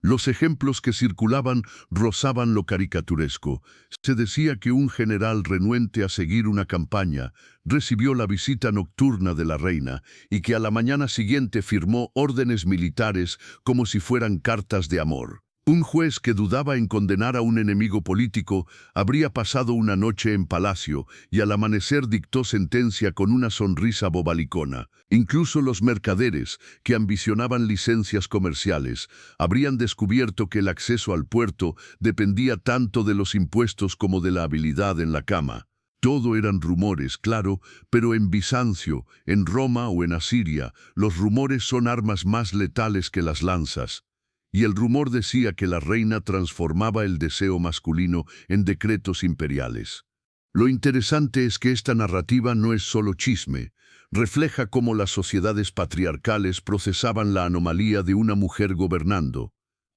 Los ejemplos que circulaban rozaban lo caricaturesco. Se decía que un general renuente a seguir una campaña recibió la visita nocturna de la reina y que a la mañana siguiente firmó órdenes militares como si fueran cartas de amor. Un juez que dudaba en condenar a un enemigo político habría pasado una noche en palacio y al amanecer dictó sentencia con una sonrisa bobalicona. Incluso los mercaderes, que ambicionaban licencias comerciales, habrían descubierto que el acceso al puerto dependía tanto de los impuestos como de la habilidad en la cama. Todo eran rumores, claro, pero en Bizancio, en Roma o en Asiria, los rumores son armas más letales que las lanzas. y el rumor decía que la reina transformaba el deseo masculino en decretos imperiales. Lo interesante es que esta narrativa no es solo chisme, refleja cómo las sociedades patriarcales procesaban la anomalía de una mujer gobernando.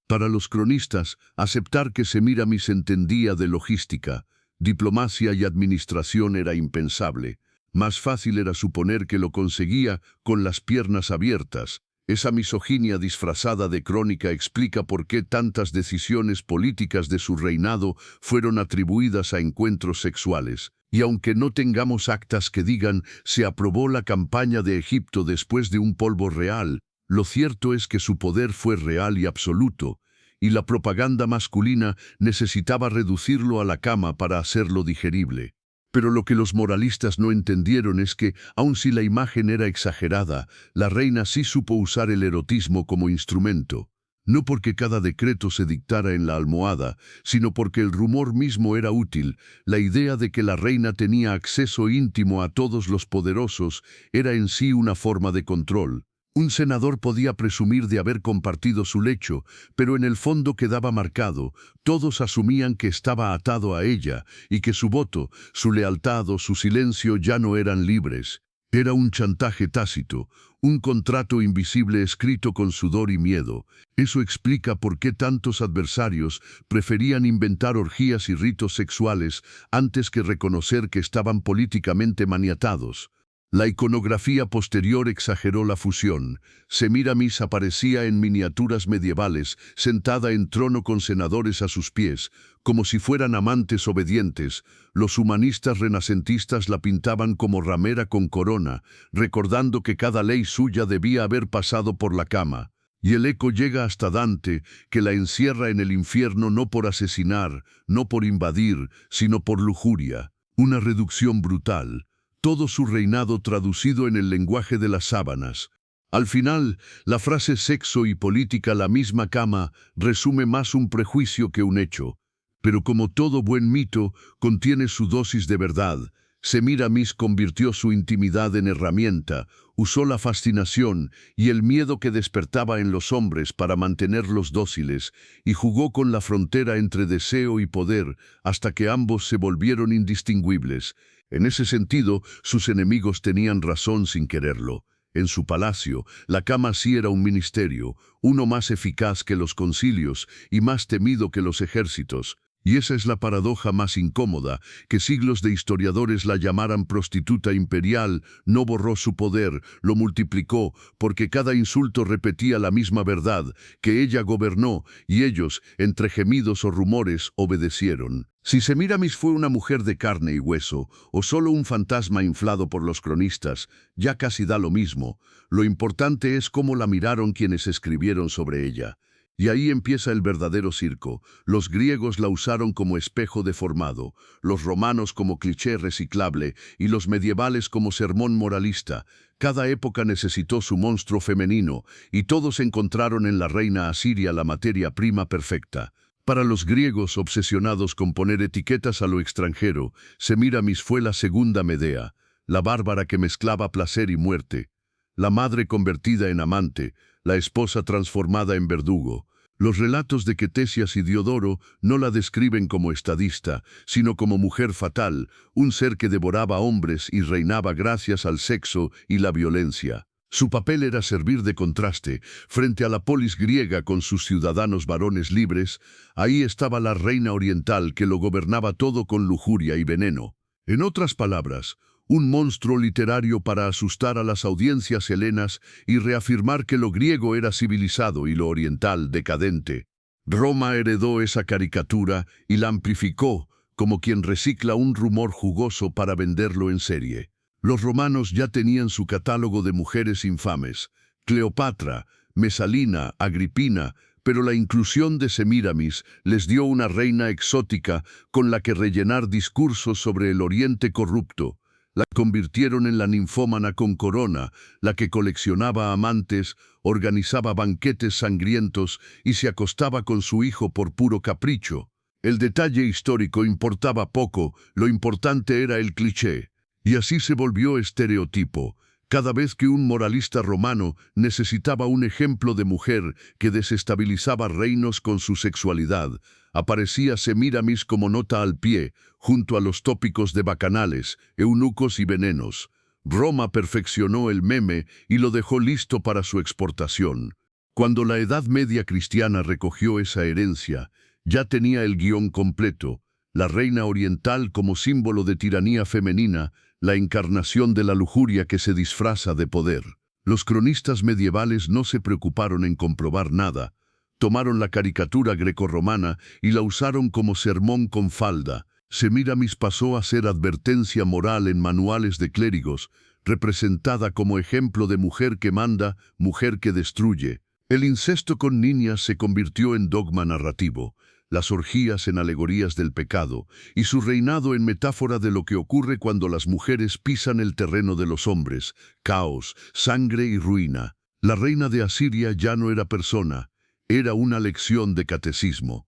Para los cronistas, aceptar que Semíramis entendía de logística, diplomacia y administración era impensable. Más fácil era suponer que lo conseguía con las piernas abiertas. Esa misoginia disfrazada de crónica explica por qué tantas decisiones políticas de su reinado fueron atribuidas a encuentros sexuales. Y aunque no tengamos actas que digan se aprobó la campaña de Egipto después de un polvo real, lo cierto es que su poder fue real y absoluto, y la propaganda masculina necesitaba reducirlo a la cama para hacerlo digerible. Pero lo que los moralistas no entendieron es que, aun si la imagen era exagerada, la reina sí supo usar el erotismo como instrumento. No porque cada decreto se dictara en la almohada, sino porque el rumor mismo era útil. La idea de que la reina tenía acceso íntimo a todos los poderosos era en sí una forma de control. Un senador podía presumir de haber compartido su lecho, pero en el fondo quedaba marcado. Todos asumían que estaba atado a ella y que su voto, su lealtad o su silencio ya no eran libres. Era un chantaje tácito, un contrato invisible escrito con sudor y miedo. Eso explica por qué tantos adversarios preferían inventar orgías y ritos sexuales antes que reconocer que estaban políticamente maniatados. La iconografía posterior exageró la fusión. Semíramis aparecía en miniaturas medievales, sentada en trono con senadores a sus pies, como si fueran amantes obedientes. Los humanistas renacentistas la pintaban como ramera con corona, recordando que cada ley suya debía haber pasado por la cama. Y el eco llega hasta Dante, que la encierra en el infierno no por asesinar, no por invadir, sino por lujuria. Una reducción brutal. Todo su reinado traducido en el lenguaje de las sábanas. Al final, la frase sexo y política la misma cama resume más un prejuicio que un hecho. Pero como todo buen mito, contiene su dosis de verdad. Semíramis convirtió su intimidad en herramienta, usó la fascinación y el miedo que despertaba en los hombres para mantenerlos dóciles, y jugó con la frontera entre deseo y poder hasta que ambos se volvieron indistinguibles. En ese sentido, sus enemigos tenían razón sin quererlo. En su palacio, la cama sí era un ministerio, uno más eficaz que los concilios y más temido que los ejércitos. Y esa es la paradoja más incómoda, que siglos de historiadores la llamaran prostituta imperial, no borró su poder, lo multiplicó, porque cada insulto repetía la misma verdad, que ella gobernó, y ellos, entre gemidos o rumores, obedecieron. Si Semíramis fue una mujer de carne y hueso, o solo un fantasma inflado por los cronistas, ya casi da lo mismo. Lo importante es cómo la miraron quienes escribieron sobre ella. Y ahí empieza el verdadero circo. Los griegos la usaron como espejo deformado, los romanos como cliché reciclable y los medievales como sermón moralista. Cada época necesitó su monstruo femenino y todos encontraron en la reina asiria la materia prima perfecta. Para los griegos obsesionados con poner etiquetas a lo extranjero, Semíramis fue la segunda Medea, la bárbara que mezclaba placer y muerte, la madre convertida en amante, la esposa transformada en verdugo. Los relatos de Quetesias y Diodoro no la describen como estadista, sino como mujer fatal, un ser que devoraba hombres y reinaba gracias al sexo y la violencia. Su papel era servir de contraste. Frente a la polis griega con sus ciudadanos varones libres, ahí estaba la reina oriental que lo gobernaba todo con lujuria y veneno. En otras palabras, un monstruo literario para asustar a las audiencias helenas y reafirmar que lo griego era civilizado y lo oriental decadente. Roma heredó esa caricatura y la amplificó, como quien recicla un rumor jugoso para venderlo en serie. Los romanos ya tenían su catálogo de mujeres infames: Cleopatra, Mesalina, Agripina, pero la inclusión de Semíramis les dio una reina exótica con la que rellenar discursos sobre el Oriente corrupto. La convirtieron en la ninfómana con corona, la que coleccionaba amantes, organizaba banquetes sangrientos y se acostaba con su hijo por puro capricho. El detalle histórico importaba poco, lo importante era el cliché. Y así se volvió estereotipo. Cada vez que un moralista romano necesitaba un ejemplo de mujer que desestabilizaba reinos con su sexualidad, aparecía Semíramis como nota al pie, junto a los tópicos de bacanales, eunucos y venenos. Roma perfeccionó el meme y lo dejó listo para su exportación. Cuando la Edad Media cristiana recogió esa herencia, ya tenía el guión completo: la reina oriental como símbolo de tiranía femenina, la encarnación de la lujuria que se disfraza de poder. Los cronistas medievales no se preocuparon en comprobar nada. Tomaron la caricatura grecorromana y la usaron como sermón con falda. Semíramis pasó a ser advertencia moral en manuales de clérigos, representada como ejemplo de mujer que manda, mujer que destruye. El incesto con niñas se convirtió en dogma narrativo, las orgías en alegorías del pecado, y su reinado en metáfora de lo que ocurre cuando las mujeres pisan el terreno de los hombres: caos, sangre y ruina. La reina de Asiria ya no era persona, era una lección de catecismo.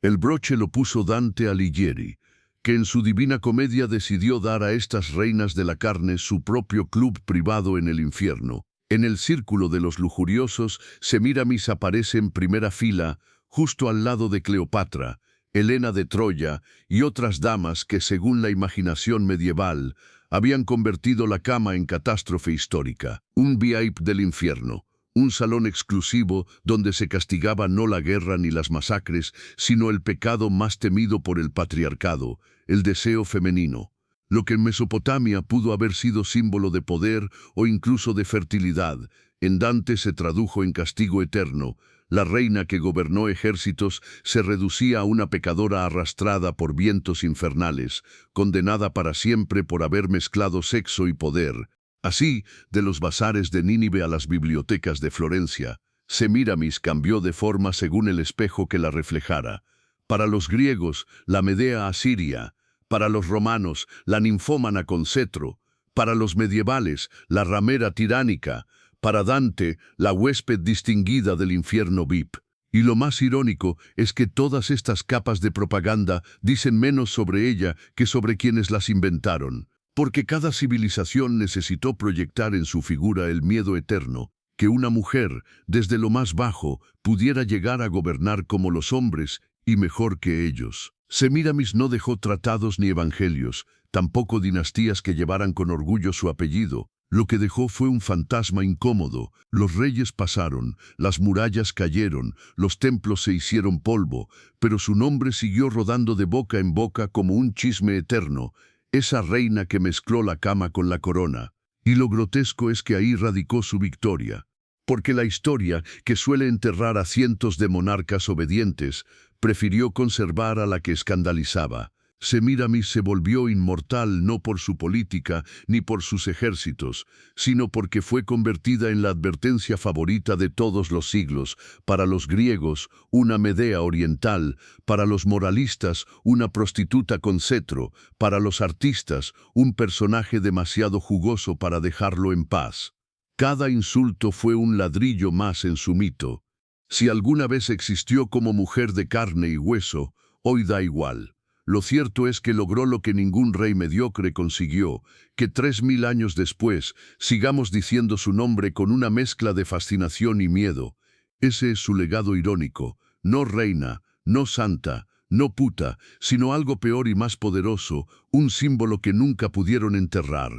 El broche lo puso Dante Alighieri, que en su Divina Comedia decidió dar a estas reinas de la carne su propio club privado en el infierno. En el círculo de los lujuriosos, Semíramis aparece en primera fila, justo al lado de Cleopatra, Helena de Troya y otras damas que, según la imaginación medieval, habían convertido la cama en catástrofe histórica. Un VIP del infierno, un salón exclusivo donde se castigaba no la guerra ni las masacres, sino el pecado más temido por el patriarcado, el deseo femenino. Lo que en Mesopotamia pudo haber sido símbolo de poder o incluso de fertilidad, en Dante se tradujo en castigo eterno. La reina que gobernó ejércitos se reducía a una pecadora arrastrada por vientos infernales, condenada para siempre por haber mezclado sexo y poder. Así, de los bazares de Nínive a las bibliotecas de Florencia, Semíramis cambió de forma según el espejo que la reflejara. Para los griegos, la Medea asiria; para los romanos, la ninfómana con cetro; para los medievales, la ramera tiránica; para Dante, la huésped distinguida del infierno VIP. Y lo más irónico es que todas estas capas de propaganda dicen menos sobre ella que sobre quienes las inventaron, porque cada civilización necesitó proyectar en su figura el miedo eterno, que una mujer, desde lo más bajo, pudiera llegar a gobernar como los hombres y mejor que ellos. Semíramis no dejó tratados ni evangelios, tampoco dinastías que llevaran con orgullo su apellido. Lo que dejó fue un fantasma incómodo. Los reyes pasaron, las murallas cayeron, los templos se hicieron polvo, pero su nombre siguió rodando de boca en boca como un chisme eterno: esa reina que mezcló la cama con la corona. Y lo grotesco es que ahí radicó su victoria. Porque la historia, que suele enterrar a cientos de monarcas obedientes, prefirió conservar a la que escandalizaba. Semíramis se volvió inmortal no por su política ni por sus ejércitos, sino porque fue convertida en la advertencia favorita de todos los siglos: para los griegos, una Medea oriental; para los moralistas, una prostituta con cetro; para los artistas, un personaje demasiado jugoso para dejarlo en paz. Cada insulto fue un ladrillo más en su mito. Si alguna vez existió como mujer de carne y hueso, hoy da igual. Lo cierto es que logró lo que ningún rey mediocre consiguió: que 3000 años después sigamos diciendo su nombre con una mezcla de fascinación y miedo. Ese es su legado irónico: no reina, no santa, no puta, sino algo peor y más poderoso, un símbolo que nunca pudieron enterrar.